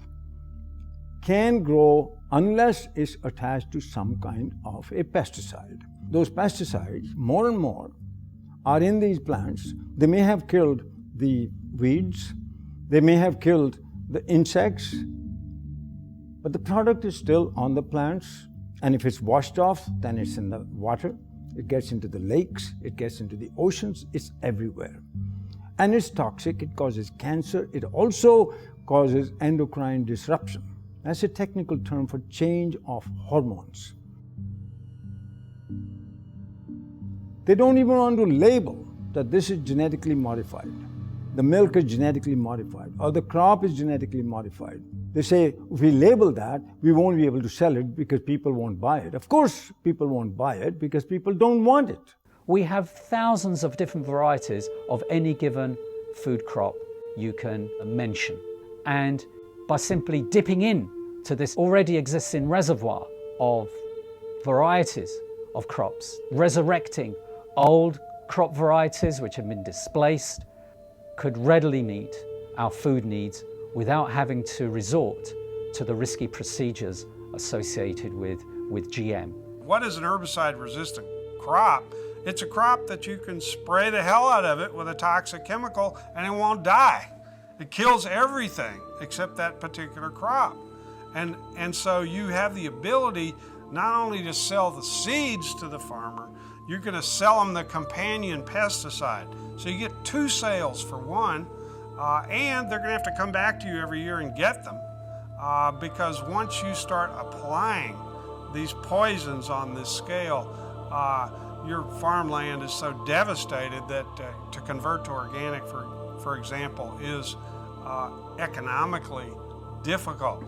can grow unless it's attached to some kind of a pesticide. Those pesticides, more and more, are in these plants. They may have killed the weeds, they may have killed the insects, but the product is still on the plants, and if it's washed off, then it's in the water, it gets into the lakes, it gets into the oceans, it's everywhere. And it's toxic, it causes cancer, it also causes endocrine disruption. That's a technical term for change of hormones. They don't even want to label that this is genetically modified. The milk is genetically modified, or the crop is genetically modified. They say, if we label that, we won't be able to sell it because people won't buy it. Of course, people won't buy it because people don't want it. We have thousands of different varieties of any given food crop you can mention. And by simply dipping in to this already existing reservoir of varieties of crops, resurrecting old crop varieties which have been displaced, could readily meet our food needs without having to resort to the risky procedures associated with GM. What is an herbicide-resistant crop It's a crop that you can spray the hell out of it with a toxic chemical and it won't die. It kills everything except that particular crop. And so you have the ability not only to sell the seeds to the farmer, you're going to sell them the companion pesticide. So you get 2 sales for one, and they're going to have to come back to you every year and get them because once you start applying these poisons on this scale, your farmland is so devastated that to convert to organic, for example, is economically difficult.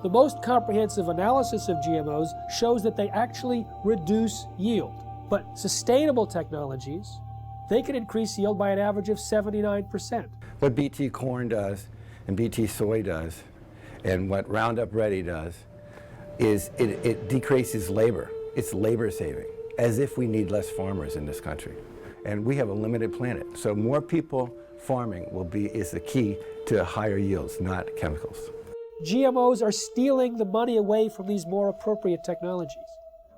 The most comprehensive analysis of GMOs shows that they actually reduce yield. But sustainable technologies, they can increase yield by an average of 79%. What BT corn does and BT soy does and what Roundup Ready does is it decreases labor. It's labor saving, as if we need less farmers in this country. And we have a limited planet. So more people farming is the key to higher yields, not chemicals. GMOs are stealing the money away from these more appropriate technologies.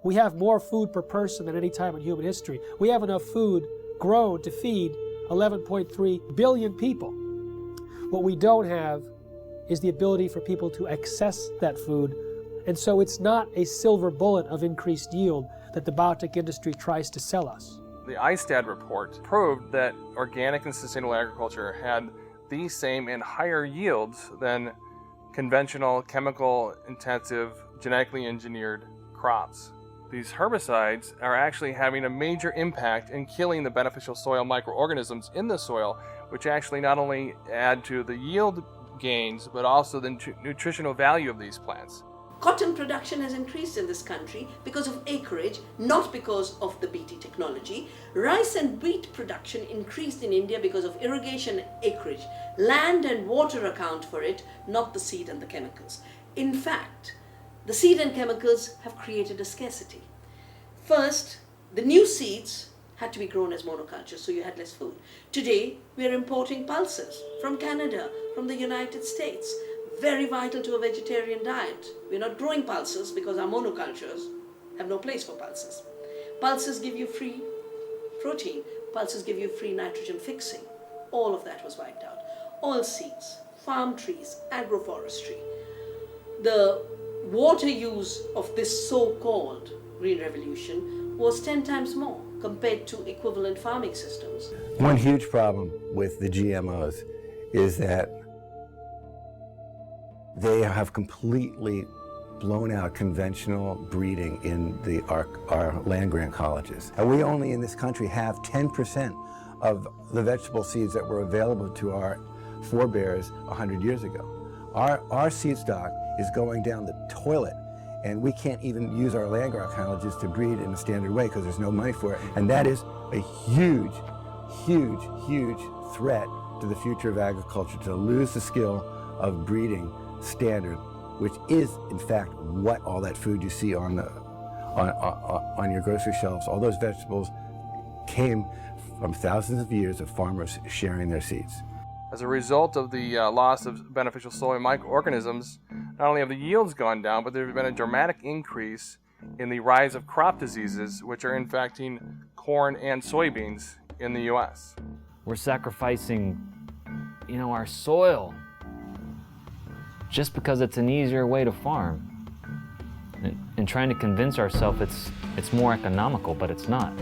We have more food per person than any time in human history. We have enough food grown to feed 11.3 billion people. What we don't have is the ability for people to access that food. And so it's not a silver bullet of increased yield that the biotech industry tries to sell us. The ISTAD report proved that organic and sustainable agriculture had the same and higher yields than conventional, chemical-intensive, genetically engineered crops. These herbicides are actually having a major impact in killing the beneficial soil microorganisms in the soil, which actually not only add to the yield gains, but also the nutritional value of these plants. Cotton production has increased in this country because of acreage, not because of the BT technology. Rice and wheat production increased in India because of irrigation acreage. Land and water account for it, not the seed and the chemicals. In fact, the seed and chemicals have created a scarcity. First, the new seeds had to be grown as monocultures, so you had less food. Today, we are importing pulses from Canada, from the United States. Very vital to a vegetarian diet. We're not growing pulses because our monocultures have no place for pulses. Pulses give you free protein. Pulses give you free nitrogen fixing. All of that was wiped out. Oil seeds, farm trees, agroforestry. The water use of this so-called Green Revolution was 10 times more compared to equivalent farming systems. One huge problem with the GMOs is that they have completely blown out conventional breeding in our land-grant colleges. And we only in this country have 10% of the vegetable seeds that were available to our forebears 100 years ago. Our seed stock is going down the toilet, and we can't even use our land-grant colleges to breed in a standard way because there's no money for it. And that is a huge, huge, huge threat to the future of agriculture, to lose the skill of breeding standard, which is in fact what all that food you see on your grocery shelves, all those vegetables came from thousands of years of farmers sharing their seeds. As a result of the loss of beneficial soil microorganisms, not only have the yields gone down, but there's been a dramatic increase in the rise of crop diseases, which are infecting corn and soybeans in the U.S. We're sacrificing, our soil just because it's an easier way to farm. And trying to convince ourselves it's more economical, but it's not.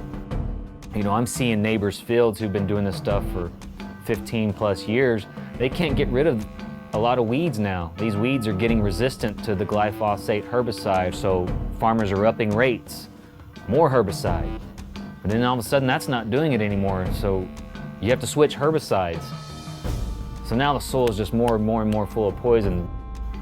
I'm seeing neighbors' fields who've been doing this stuff for 15 plus years. They can't get rid of a lot of weeds now. These weeds are getting resistant to the glyphosate herbicide, so farmers are upping rates, more herbicide. And then all of a sudden that's not doing it anymore, so you have to switch herbicides. So now the soil is just more and more and more full of poison.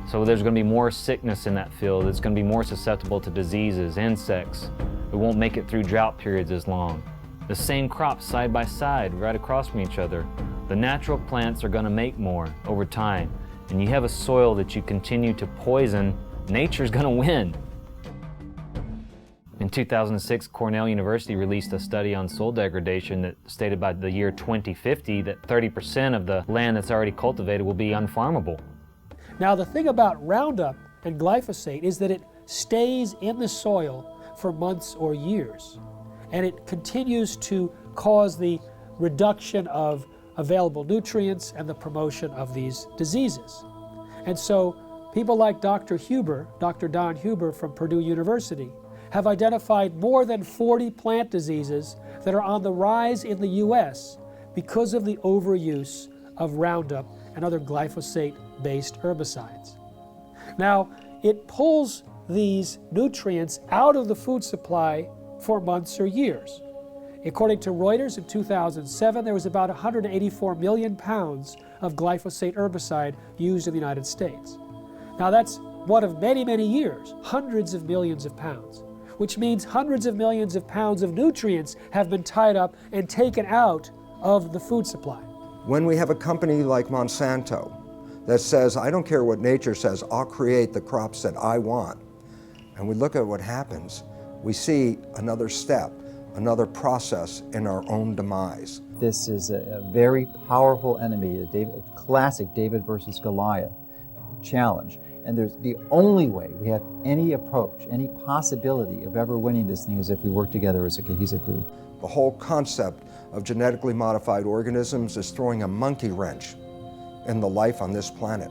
So there's going to be more sickness in that field. It's going to be more susceptible to diseases, insects. It won't make it through drought periods as long. The same crops side by side, right across from each other. The natural plants are going to make more over time. And you have a soil that you continue to poison, nature's going to win. In 2006, Cornell University released a study on soil degradation that stated by the year 2050 that 30% of the land that's already cultivated will be unfarmable. Now, the thing about Roundup and glyphosate is that it stays in the soil for months or years. and it continues to cause the reduction of available nutrients and the promotion of these diseases. And so people like Dr. Don Huber from Purdue University, have identified more than 40 plant diseases that are on the rise in the US because of the overuse of Roundup and other glyphosate-based herbicides. Now, it pulls these nutrients out of the food supply for months or years. According to Reuters, in 2007, there was about 184 million pounds of glyphosate herbicide used in the United States. Now, that's one of many, many years, hundreds of millions of pounds, which means hundreds of millions of pounds of nutrients have been tied up and taken out of the food supply. When we have a company like Monsanto that says, I don't care what nature says, I'll create the crops that I want, and we look at what happens, we see another step, another process in our own demise. This is a very powerful enemy, a classic David versus Goliath challenge. And there's the only way we have any approach, any possibility of ever winning this thing is if we work together as a cohesive group. The whole concept of genetically modified organisms is throwing a monkey wrench in the life on this planet.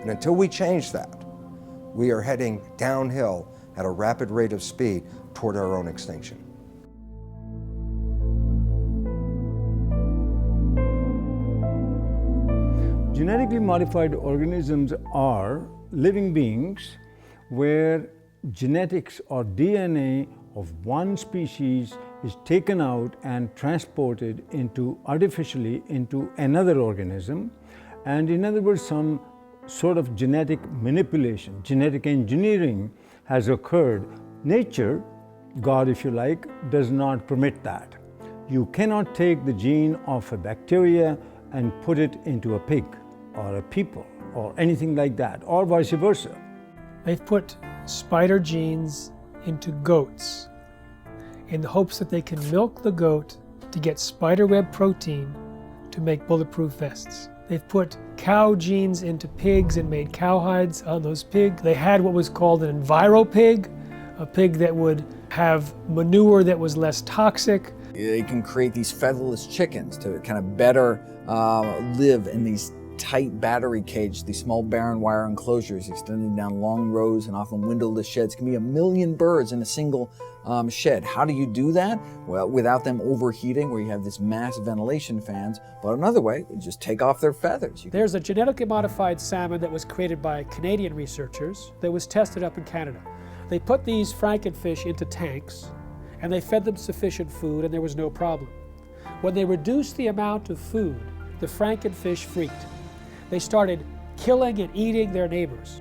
And until we change that, we are heading downhill at a rapid rate of speed toward our own extinction. Genetically modified organisms are living beings where genetics or DNA of one species is taken out and transported artificially into another organism, and in other words, some sort of genetic manipulation, genetic engineering has occurred. Nature, God if you like, does not permit that. You cannot take the gene of a bacteria and put it into a pig or a people or anything like that, or vice versa. They've put spider genes into goats in the hopes that they can milk the goat to get spiderweb protein to make bulletproof vests. They've put cow genes into pigs and made cowhides on those pigs. They had what was called an enviropig, a pig that would have manure that was less toxic. They can create these featherless chickens to kind of better live in these tight battery cages, these small barren wire enclosures extending down long rows and often windowless sheds. It can be 1 million birds in a single shed. How do you do that? Well, without them overheating, where you have this mass ventilation fans. But another way, you just take off their feathers. There's a genetically modified salmon that was created by Canadian researchers that was tested up in Canada. They put these frankenfish into tanks and they fed them sufficient food and there was no problem. When they reduced the amount of food, the frankenfish freaked. They started killing and eating their neighbors.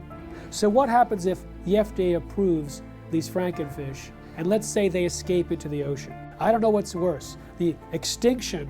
So what happens if the FDA approves these frankenfish and let's say they escape into the ocean? I don't know what's worse, the extinction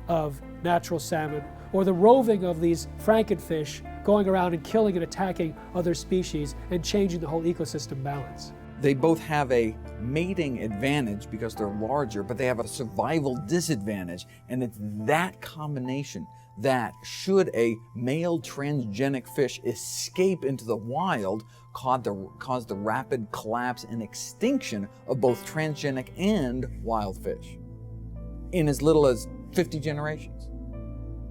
of natural salmon or the roving of these frankenfish going around and killing and attacking other species and changing the whole ecosystem balance. They both have a mating advantage because they're larger, but they have a survival disadvantage. And it's that combination that, should a male transgenic fish escape into the wild, cause the rapid collapse and extinction of both transgenic and wild fish in as little as 50 generations.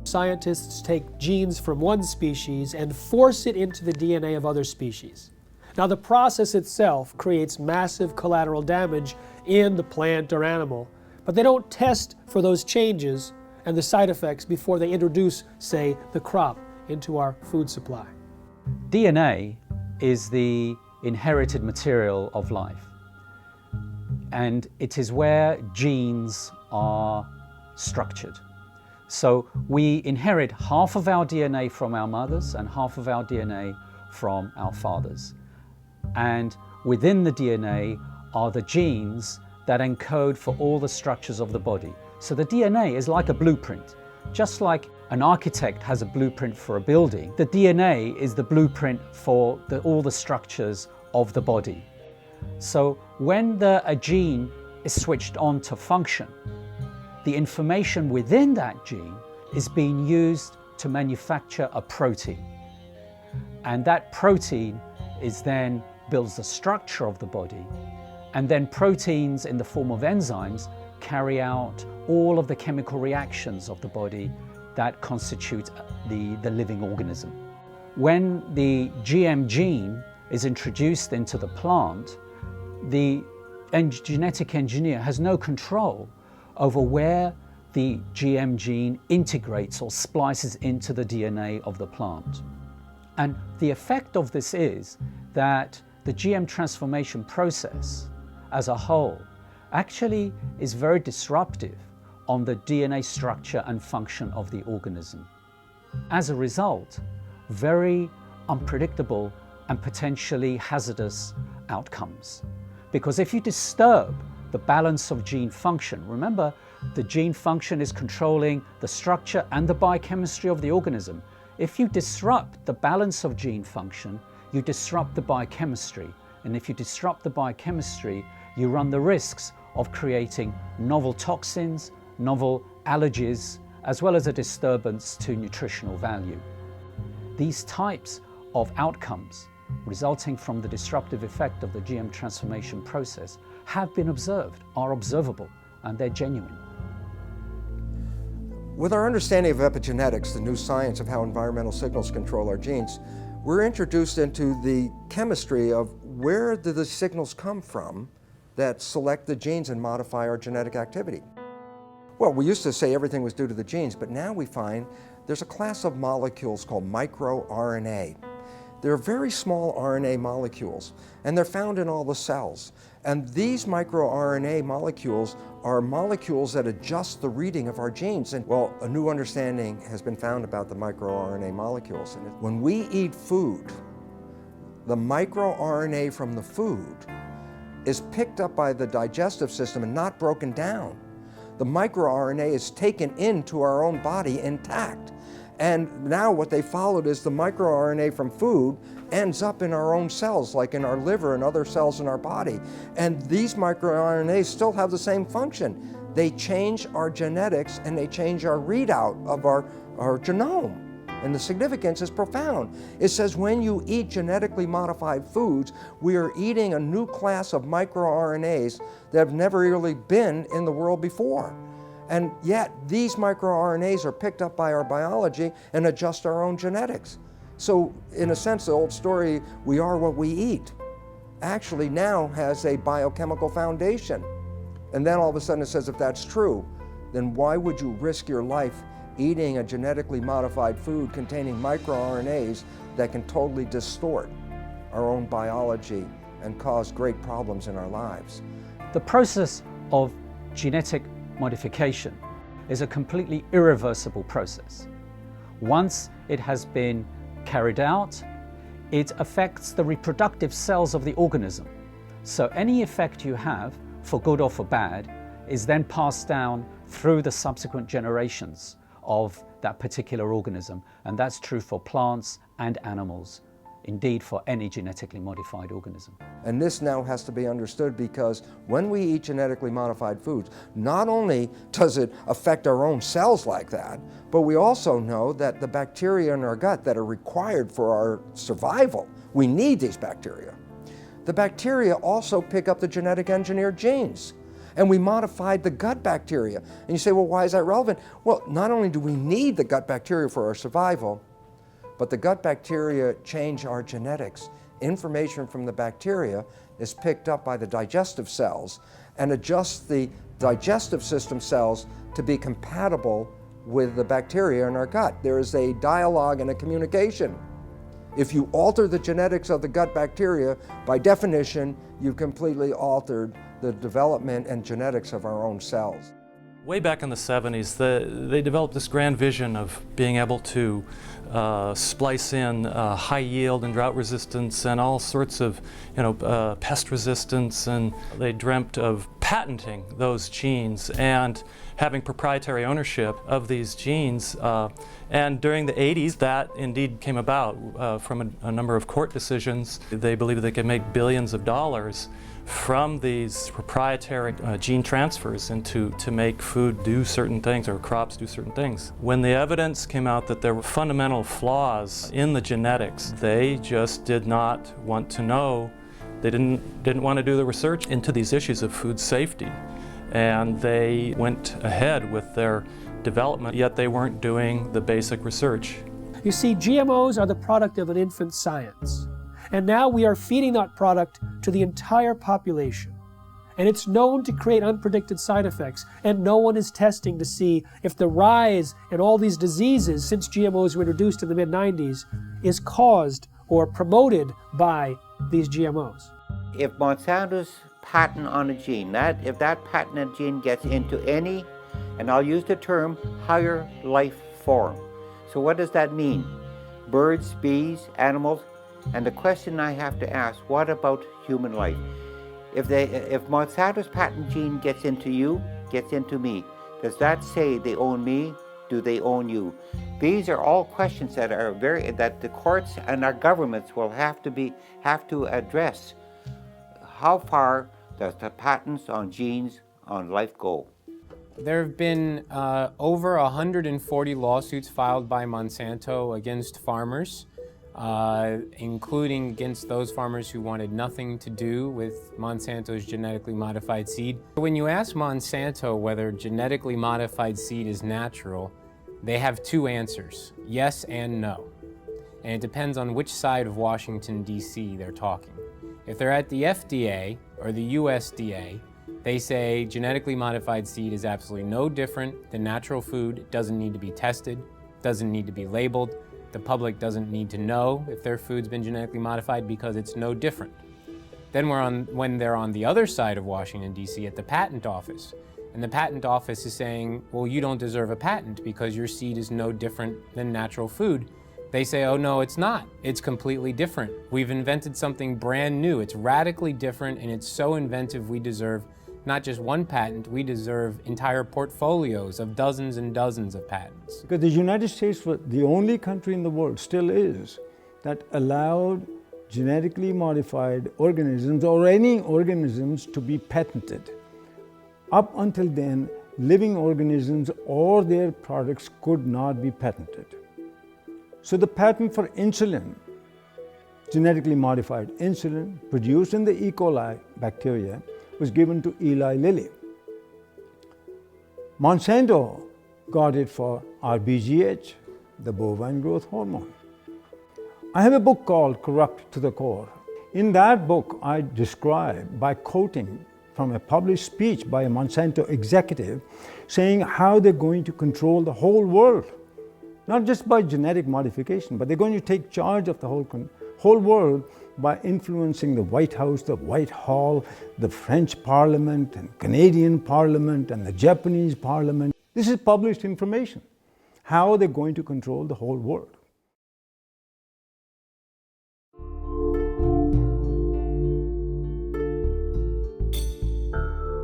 Scientists take genes from one species and force it into the DNA of other species. Now, the process itself creates massive collateral damage in the plant or animal, but they don't test for those changes and the side effects before they introduce, say, the crop into our food supply. DNA is the inherited material of life, and it is where genes are structured. So we inherit half of our DNA from our mothers and half of our DNA from our fathers. And within the DNA are the genes that encode for all the structures of the body. So the DNA is like a blueprint. Just like an architect has a blueprint for a building, the DNA is the blueprint for all the structures of the body. So when a gene is switched on to function, the information within that gene is being used to manufacture a protein. And that protein builds the structure of the body. And then proteins in the form of enzymes carry out all of the chemical reactions of the body that constitute the living organism. When the GM gene is introduced into the plant, the genetic engineer has no control over where the GM gene integrates or splices into the DNA of the plant. And the effect of this is that the GM transformation process as a whole actually is very disruptive on the DNA structure and function of the organism. As a result, very unpredictable and potentially hazardous outcomes. Because if you disturb the balance of gene function, remember the gene function is controlling the structure and the biochemistry of the organism. If you disrupt the balance of gene function, you disrupt the biochemistry. And if you disrupt the biochemistry, you run the risks of creating novel toxins, novel allergies, as well as a disturbance to nutritional value. These types of outcomes resulting from the disruptive effect of the GM transformation process have been observed, are observable, and they're genuine. With our understanding of epigenetics, the new science of how environmental signals control our genes, we're introduced into the chemistry of where do the signals come from that select the genes and modify our genetic activity. Well, we used to say everything was due to the genes, but now we find there's a class of molecules called microRNA. They're very small RNA molecules, and they're found in all the cells. And these microRNA molecules are molecules that adjust the reading of our genes. And well, a new understanding has been found about the microRNA molecules. And when we eat food, the microRNA from the food is picked up by the digestive system and not broken down. The microRNA is taken into our own body intact. And now what they followed is the microRNA from food ends up in our own cells, like in our liver and other cells in our body. And these microRNAs still have the same function. They change our genetics and they change our readout of our genome. And the significance is profound. It says when you eat genetically modified foods, we are eating a new class of microRNAs that have never really been in the world before. And yet, these microRNAs are picked up by our biology and adjust our own genetics. So, in a sense, the old story, we are what we eat, actually now has a biochemical foundation. And then all of a sudden it says, if that's true, then why would you risk your life eating a genetically modified food containing microRNAs that can totally distort our own biology and cause great problems in our lives? The process of genetic modification is a completely irreversible process. Once it has been carried out, it affects the reproductive cells of the organism. So any effect you have, for good or for bad, is then passed down through the subsequent generations of that particular organism. And that's true for plants and animals, indeed for any genetically modified organism. And this now has to be understood because when we eat genetically modified foods, not only does it affect our own cells like that, but we also know that the bacteria in our gut that are required for our survival, we need these bacteria. The bacteria also pick up the genetic engineered genes. And we modified the gut bacteria. And you say, well, why is that relevant? Well, not only do we need the gut bacteria for our survival, but the gut bacteria change our genetics. Information from the bacteria is picked up by the digestive cells and adjusts the digestive system cells to be compatible with the bacteria in our gut. There is a dialogue and a communication. If you alter the genetics of the gut bacteria, by definition, you've completely altered the development and genetics of our own cells. Way back in the 70s, they developed this grand vision of being able to splice in high yield and drought resistance and all sorts of, pest resistance, and they dreamt of patenting those genes and having proprietary ownership of these genes. And during the 80s, that indeed came about from a number of court decisions. They believed they could make billions of dollars from these proprietary gene transfers to make food do certain things or crops do certain things. When the evidence came out that there were fundamental flaws in the genetics, they just did not want to know. They didn't want to do the research into these issues of food safety. and they went ahead with their development, yet they weren't doing the basic research. You see, GMOs are the product of an infant science. And now we are feeding that product to the entire population. And it's known to create unpredicted side effects. And no one is testing to see if the rise in all these diseases since GMOs were introduced in the mid-90s is caused or promoted by these GMOs. If Monsanto's patent on a gene, if that patented gene gets into any, and I'll use the term, higher life form. So what does that mean? Birds, bees, animals? And the question I have to ask, what about human life? If Monsanto's patent gene gets into you, gets into me, does that say they own me? Do they own you? These are all questions that the courts and our governments will have to address. How far does the patents on genes on life go? There have been over 140 lawsuits filed by Monsanto against farmers, including against those farmers who wanted nothing to do with Monsanto's genetically modified seed. When you ask Monsanto whether genetically modified seed is natural, they have two answers, yes and no. And it depends on which side of Washington, D.C. they're talking. If they're at the FDA or the USDA, they say genetically modified seed is absolutely no different than natural food. It doesn't need to be tested, doesn't need to be labeled. The public doesn't need to know if their food's been genetically modified because it's no different. Then when they're on the other side of Washington, D.C. at the patent office, and the patent office is saying, well, you don't deserve a patent because your seed is no different than natural food. They say, oh no, it's not. It's completely different. We've invented something brand new. It's radically different and it's so inventive we deserve not just one patent, we deserve entire portfolios of dozens and dozens of patents. Because the United States was the only country in the world, still is, that allowed genetically modified organisms or any organisms to be patented. Up until then, living organisms or their products could not be patented. So the patent for insulin, genetically modified insulin produced in the E. coli bacteria, was given to Eli Lilly. Monsanto got it for RBGH, the bovine growth hormone. I have a book called Corrupt to the Core. In that book, I describe, by quoting from a published speech by a Monsanto executive, saying how they're going to control the whole world. Not just by genetic modification, but they're going to take charge of the whole world by influencing the White House, the White Hall, the French Parliament, and Canadian Parliament, and the Japanese Parliament. This is published information, how they're going to control the whole world.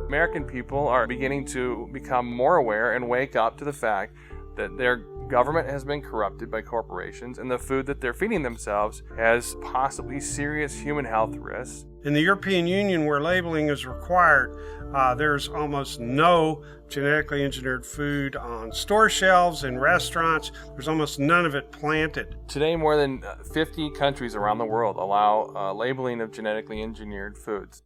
American people are beginning to become more aware and wake up to the fact that their government has been corrupted by corporations and the food that they're feeding themselves has possibly serious human health risks. In the European Union, where labeling is required, there's almost no genetically engineered food on store shelves in restaurants. There's almost none of it planted. Today, more than 50 countries around the world allow labeling of genetically engineered foods.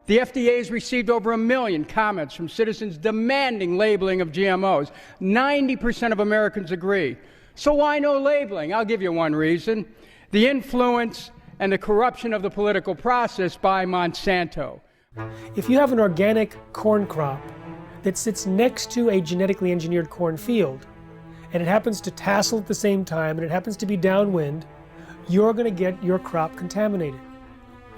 The FDA has received over 1 million comments from citizens demanding labeling of GMOs. 90% of Americans agree. So why no labeling? I'll give you one reason. The influence and the corruption of the political process by Monsanto. If you have an organic corn crop that sits next to a genetically engineered corn field, and it happens to tassel at the same time, and it happens to be downwind, you're going to get your crop contaminated.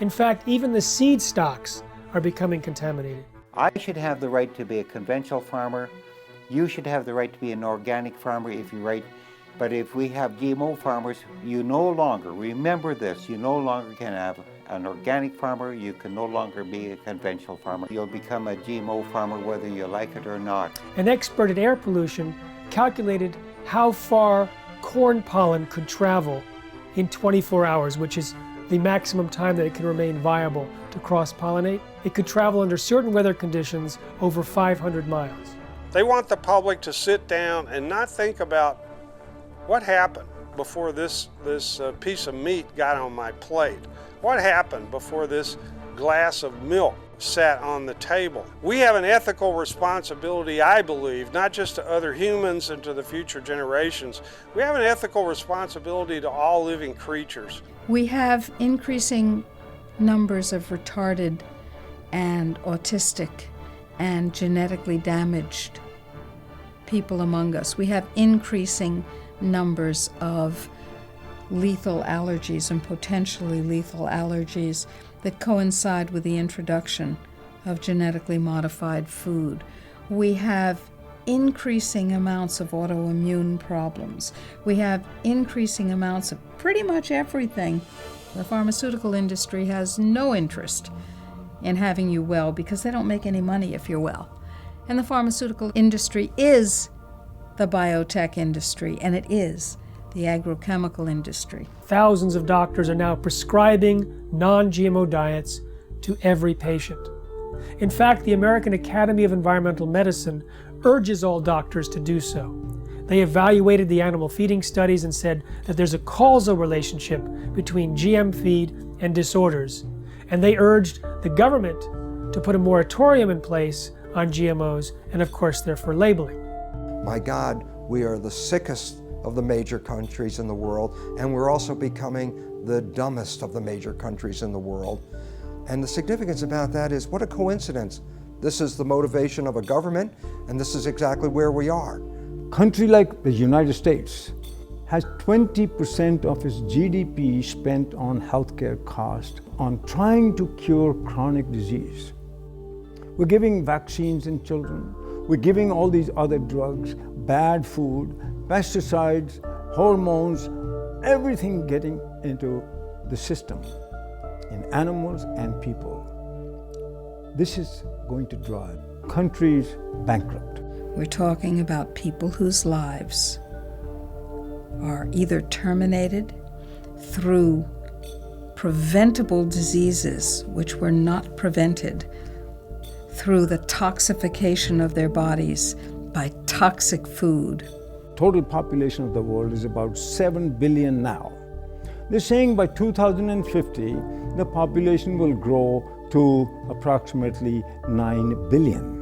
In fact, even the seed stocks are becoming contaminated. I should have the right to be a conventional farmer. You should have the right to be an organic farmer if you're right. But if we have GMO farmers, you no longer, remember this, you no longer can have an organic farmer, you can no longer be a conventional farmer. You'll become a GMO farmer whether you like it or not. An expert in air pollution calculated how far corn pollen could travel in 24 hours, which is the maximum time that it can remain viable to cross-pollinate. It could travel under certain weather conditions over 500 miles. They want the public to sit down and not think about what happened before this piece of meat got on my plate. What happened before this glass of milk sat on the table? We have an ethical responsibility, I believe, not just to other humans and to the future generations. We have an ethical responsibility to all living creatures. We have increasing numbers of retarded and autistic and genetically damaged people among us. We have increasing numbers of lethal allergies and potentially lethal allergies that coincide with the introduction of genetically modified food. We have increasing amounts of autoimmune problems. We have increasing amounts of pretty much everything. The pharmaceutical industry has no interest in having you well because they don't make any money if you're well. And the pharmaceutical industry is the biotech industry, and it is the agrochemical industry. Thousands of doctors are now prescribing non-GMO diets to every patient. In fact, the American Academy of Environmental Medicine urges all doctors to do so. They evaluated the animal feeding studies and said that there's a causal relationship between GM feed and disorders, and they urged the government to put a moratorium in place on GMOs, and of course they're for labeling. My God, we are the sickest of the major countries in the world, and we're also becoming the dumbest of the major countries in the world. And the significance about that is, what a coincidence. This is the motivation of a government, and this is exactly where we are. A country like the United States has 20% of its GDP spent on healthcare costs, on trying to cure chronic disease. We're giving vaccines in children. We're giving all these other drugs, bad food, pesticides, hormones, everything getting into the system in animals and people. This is going to drive countries bankrupt. We're talking about people whose lives are either terminated through preventable diseases which were not prevented through the toxification of their bodies by toxic food. Total population of the world is about 7 billion now. They're saying by 2050, the population will grow to approximately 9 billion.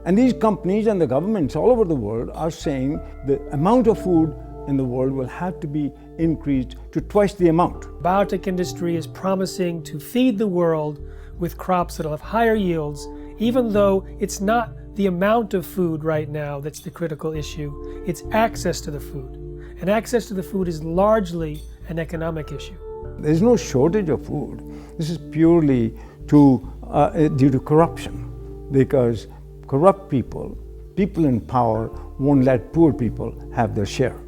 And these companies and the governments all over the world are saying the amount of food in the world will have to be increased to twice the amount. Biotech industry is promising to feed the world with crops that'll have higher yields, even though it's not the amount of food right now that's the critical issue, it's access to the food. And access to the food is largely an economic issue. There's no shortage of food. This is purely due to corruption, because corrupt people in power won't let poor people have their share.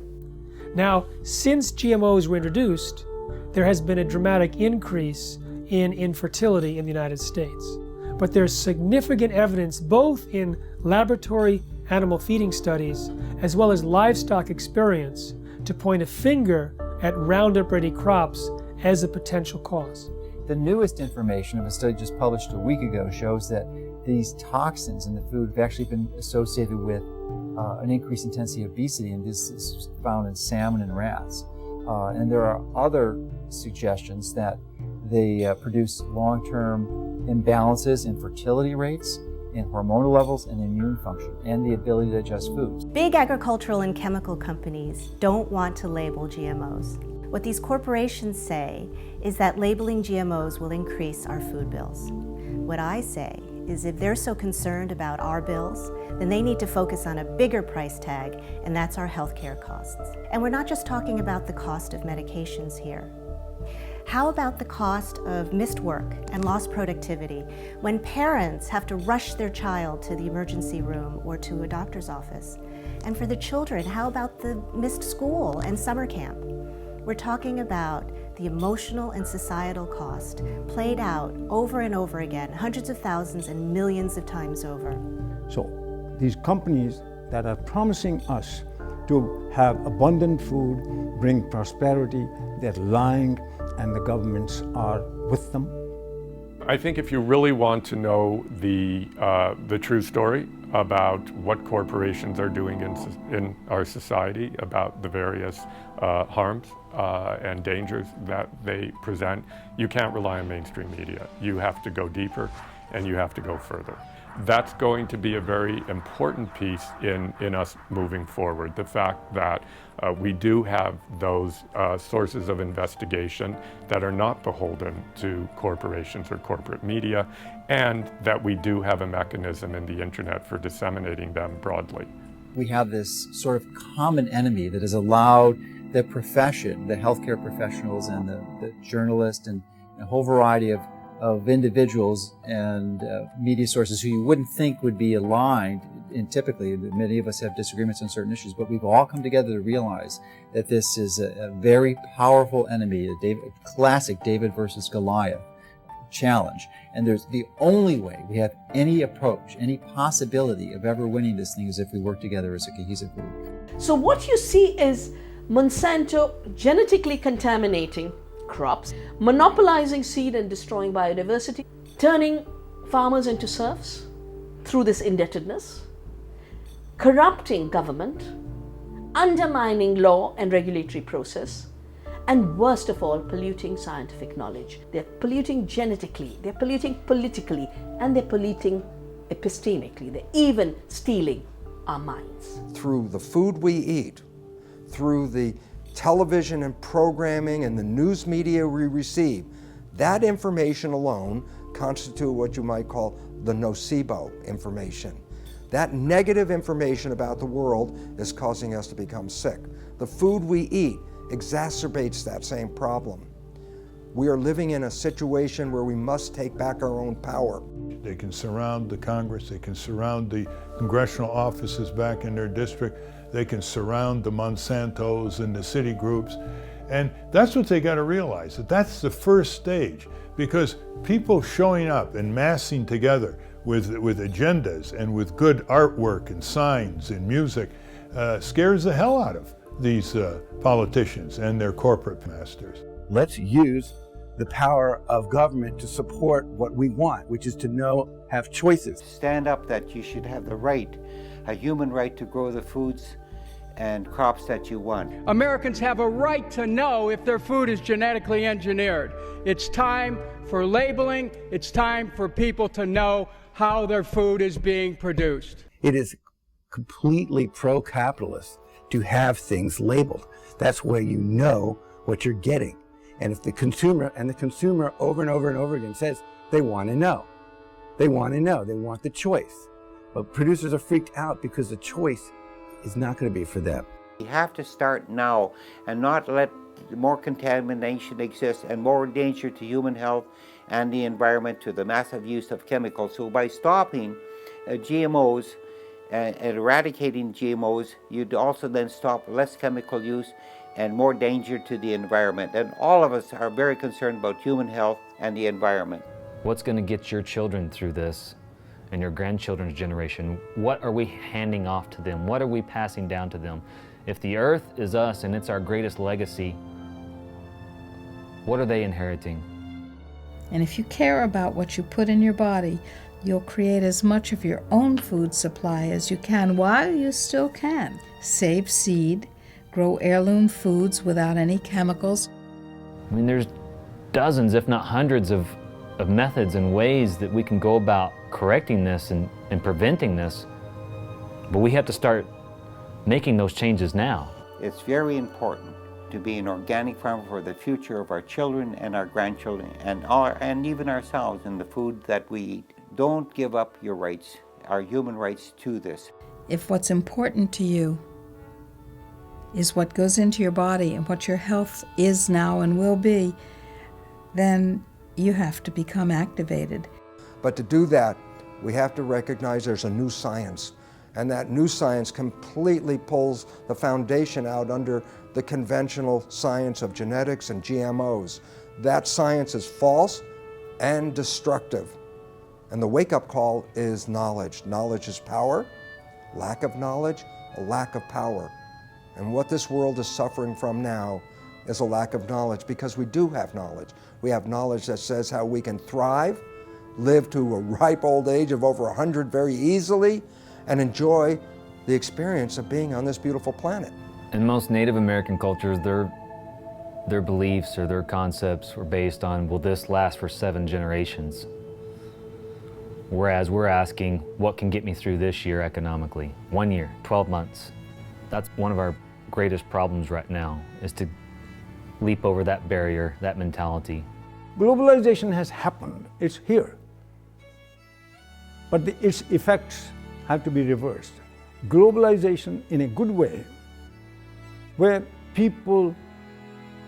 Now, since GMOs were introduced, there has been a dramatic increase in infertility in the United States. But there's significant evidence both in laboratory animal feeding studies as well as livestock experience to point a finger at Roundup-ready crops as a potential cause. The newest information of a study just published a week ago shows that these toxins in the food have actually been associated with an increased intensity of obesity, and this is found in salmon and rats. And there are other suggestions that they produce long-term imbalances in fertility rates, in hormonal levels, and immune function, and the ability to digest foods. Big agricultural and chemical companies don't want to label GMOs. What these corporations say is that labeling GMOs will increase our food bills. What I say is if they're so concerned about our bills, then they need to focus on a bigger price tag, and that's our healthcare costs. And we're not just talking about the cost of medications here. How about the cost of missed work and lost productivity when parents have to rush their child to the emergency room or to a doctor's office? And for the children, how about the missed school and summer camp? We're talking about the emotional and societal cost played out over and over again, hundreds of thousands and millions of times over. So these companies that are promising us to have abundant food, bring prosperity, they're lying, and the governments are with them? I think if you really want to know the true story about what corporations are doing in our society, about the various harms and dangers that they present, you can't rely on mainstream media. You have to go deeper and you have to go further. That's going to be a very important piece in us moving forward. The fact that we do have those sources of investigation that are not beholden to corporations or corporate media, and that we do have a mechanism in the internet for disseminating them broadly. We have this sort of common enemy that has allowed the profession, the healthcare professionals and the journalists and a whole variety of individuals and media sources who you wouldn't think would be aligned, and typically many of us have disagreements on certain issues, but we've all come together to realize that this is a very powerful enemy, a classic David versus Goliath challenge. And there's the only way we have any approach, any possibility of ever winning this thing is if we work together as a cohesive group. So what you see is Monsanto genetically contaminating crops, monopolizing seed and destroying biodiversity, turning farmers into serfs through this indebtedness, corrupting government, undermining law and regulatory process, and worst of all, polluting scientific knowledge. They're polluting genetically, they're polluting politically, and they're polluting epistemically. They're even stealing our minds. Through the food we eat, through the television and programming and the news media we receive, that information alone constitute what you might call the nocebo information. That negative information about the world is causing us to become sick. The food we eat exacerbates that same problem. We are living in a situation where we must take back our own power. They can surround the Congress, they can surround the congressional offices back in their district, they can surround the Monsantos and the city groups, and that's what they got to realize, that that's the first stage, because people showing up and massing together with agendas and with good artwork and signs and music scares the hell out of these politicians and their corporate masters. Let's use the power of government to support what we want, which is to have choices. Stand up that you should have the right, a human right to grow the foods and crops that you want. Americans have a right to know if their food is genetically engineered. It's time for labeling. It's time for people to know how their food is being produced. It is completely pro-capitalist to have things labeled. That's where you know what you're getting. And if the consumer over and over and over again says they want to know, they want the choice. But producers are freaked out because the choice is not going to be for them. We have to start now and not let more contamination exist and more danger to human health and the environment to the massive use of chemicals. So by stopping GMOs and eradicating GMOs, you'd also then stop less chemical use and more danger to the environment. And all of us are very concerned about human health and the environment. What's going to get your children through this and your grandchildren's generation? What are we handing off to them? What are we passing down to them? If the earth is us and it's our greatest legacy, what are they inheriting? And if you care about what you put in your body, you'll create as much of your own food supply as you can while you still can. Save seed, grow heirloom foods without any chemicals. I mean, there's dozens, if not hundreds of methods and ways that we can go about correcting this and preventing this, but we have to start making those changes now. It's very important to be an organic farmer for the future of our children and our grandchildren and even ourselves in the food that we eat. Don't give up your rights, our human rights to this. If what's important to you is what goes into your body and what your health is now and will be, then you have to become activated. But to do that, we have to recognize there's a new science, and that new science completely pulls the foundation out under the conventional science of genetics and GMOs. That science is false and destructive. And the wake-up call is knowledge. Knowledge is power. Lack of knowledge, a lack of power. And what this world is suffering from now is a lack of knowledge, because we do have knowledge. We have knowledge that says how we can thrive, live to a ripe old age of over 100 very easily, and enjoy the experience of being on this beautiful planet. In most Native American cultures, their beliefs or their concepts were based on, will this last for 7 generations? Whereas we're asking, what can get me through this year economically? 1 year, 12 months. That's one of our greatest problems right now, is to leap over that barrier, that mentality. Globalization has happened, it's here. But its effects have to be reversed. Globalization in a good way, where people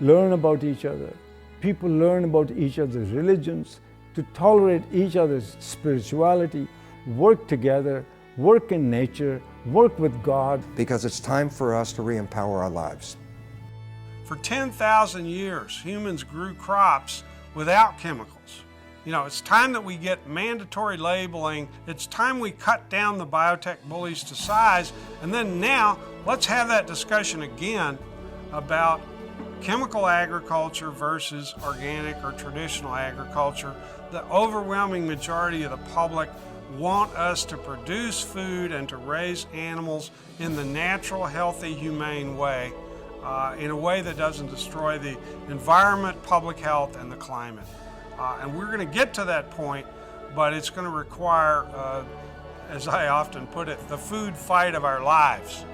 learn about each other, people learn about each other's religions, to tolerate each other's spirituality, work together, work in nature, work with God. Because it's time for us to re-empower our lives. For 10,000 years, humans grew crops without chemicals. You know, it's time that we get mandatory labeling. It's time we cut down the biotech bullies to size. And then now, let's have that discussion again about chemical agriculture versus organic or traditional agriculture. The overwhelming majority of the public want us to produce food and to raise animals in the natural, healthy, humane way, in a way that doesn't destroy the environment, public health, and the climate. And we're going to get to that point, but it's going to require, as I often put it, the food fight of our lives.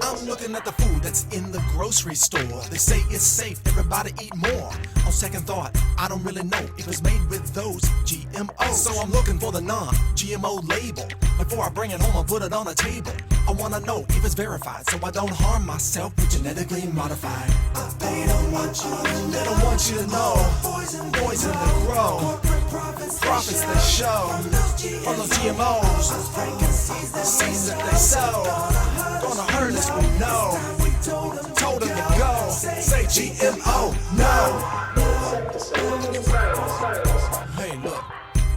I'm looking at the food that's in the grocery store. They say it's safe, everybody eat more. On second thought, I don't really know if it's made with those GMOs. So I'm looking for the non-GMO label. Before I bring it home, I'll put it on the table. I wanna know if it's verified, so I don't harm myself with genetically modified. They don't want you to know. Poison they grow. Profits they show. On those GMOs. Seeds that they sow. Gonna hurt us, we know. Told them to go. Say GMO, no. Hey, look.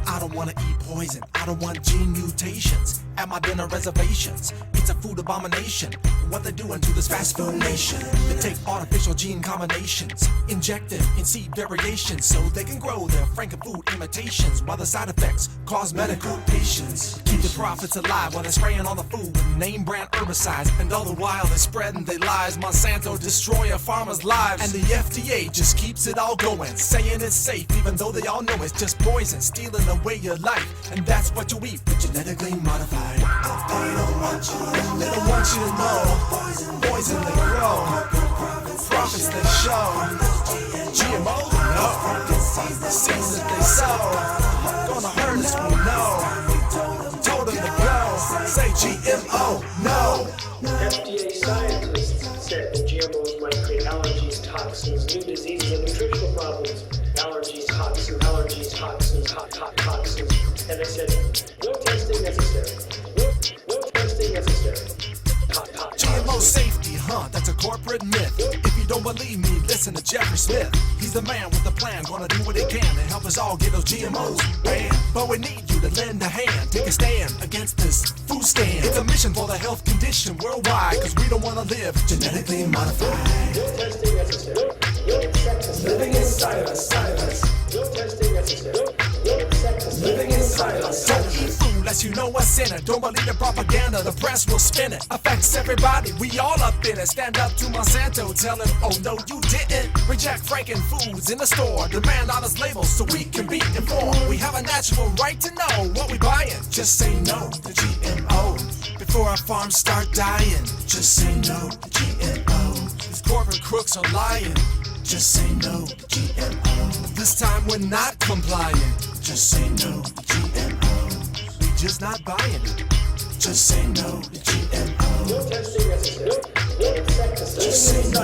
I don't want to eat poison. I don't want gene mutations at my dinner reservations. It's a food abomination. What they're doing to this fast food nation. They take artificial gene combinations, inject them in seed variations so they can grow their frankenfood imitations while the side effects cause medical patients. Keep the profits alive while they're spraying on the food with name brand herbicides. And all the while they're spreading their lies. Monsanto destroy a farmer's lives. And the FDA just keeps it all going, saying it's safe even though they all know it's just poison, stealing away your life. And that's what you eat with genetically modified. They don't want you to know. Poison they grow. Profits they show. GMOs, no. Seeds that they sow. Gonna hurt us, we know. Told them to go. Say GMO, no. FDA scientists said that GMOs might create allergies, toxins, new diseases, and nutritional problems. Allergies, toxins, toxins. And they said, no testing necessary. No testing necessary. GMO safety, that's a corporate myth. If you don't believe me, listen to Jeffrey Smith. He's the man with the plan, gonna do what he can to help us all get those GMOs banned. But we need you to lend a hand, take a stand against this food stand. It's a mission for the health condition worldwide, cause we don't wanna live genetically modified. No testing necessary. No insecticide. Living inside of us, No testing necessary. No insecticide. Living inside of us. Don't eat food unless you know what's in it. Don't believe the propaganda, the press will spin it. Affects everybody, we all up in it. Stand up to Monsanto, tell him, oh no you didn't. Reject frankenfoods in the store. Demand honest labels so we can be informed. We have a natural right to know what we buying. Just say no to GMO before our farms start dying. Just say no to GMO. These corporate crooks are lying. Just say no to GMO. This time we're not complying. Just say no to GMO. We just not buying it. Just say no to GMO. No testing necessary. No insecticide. Just say no.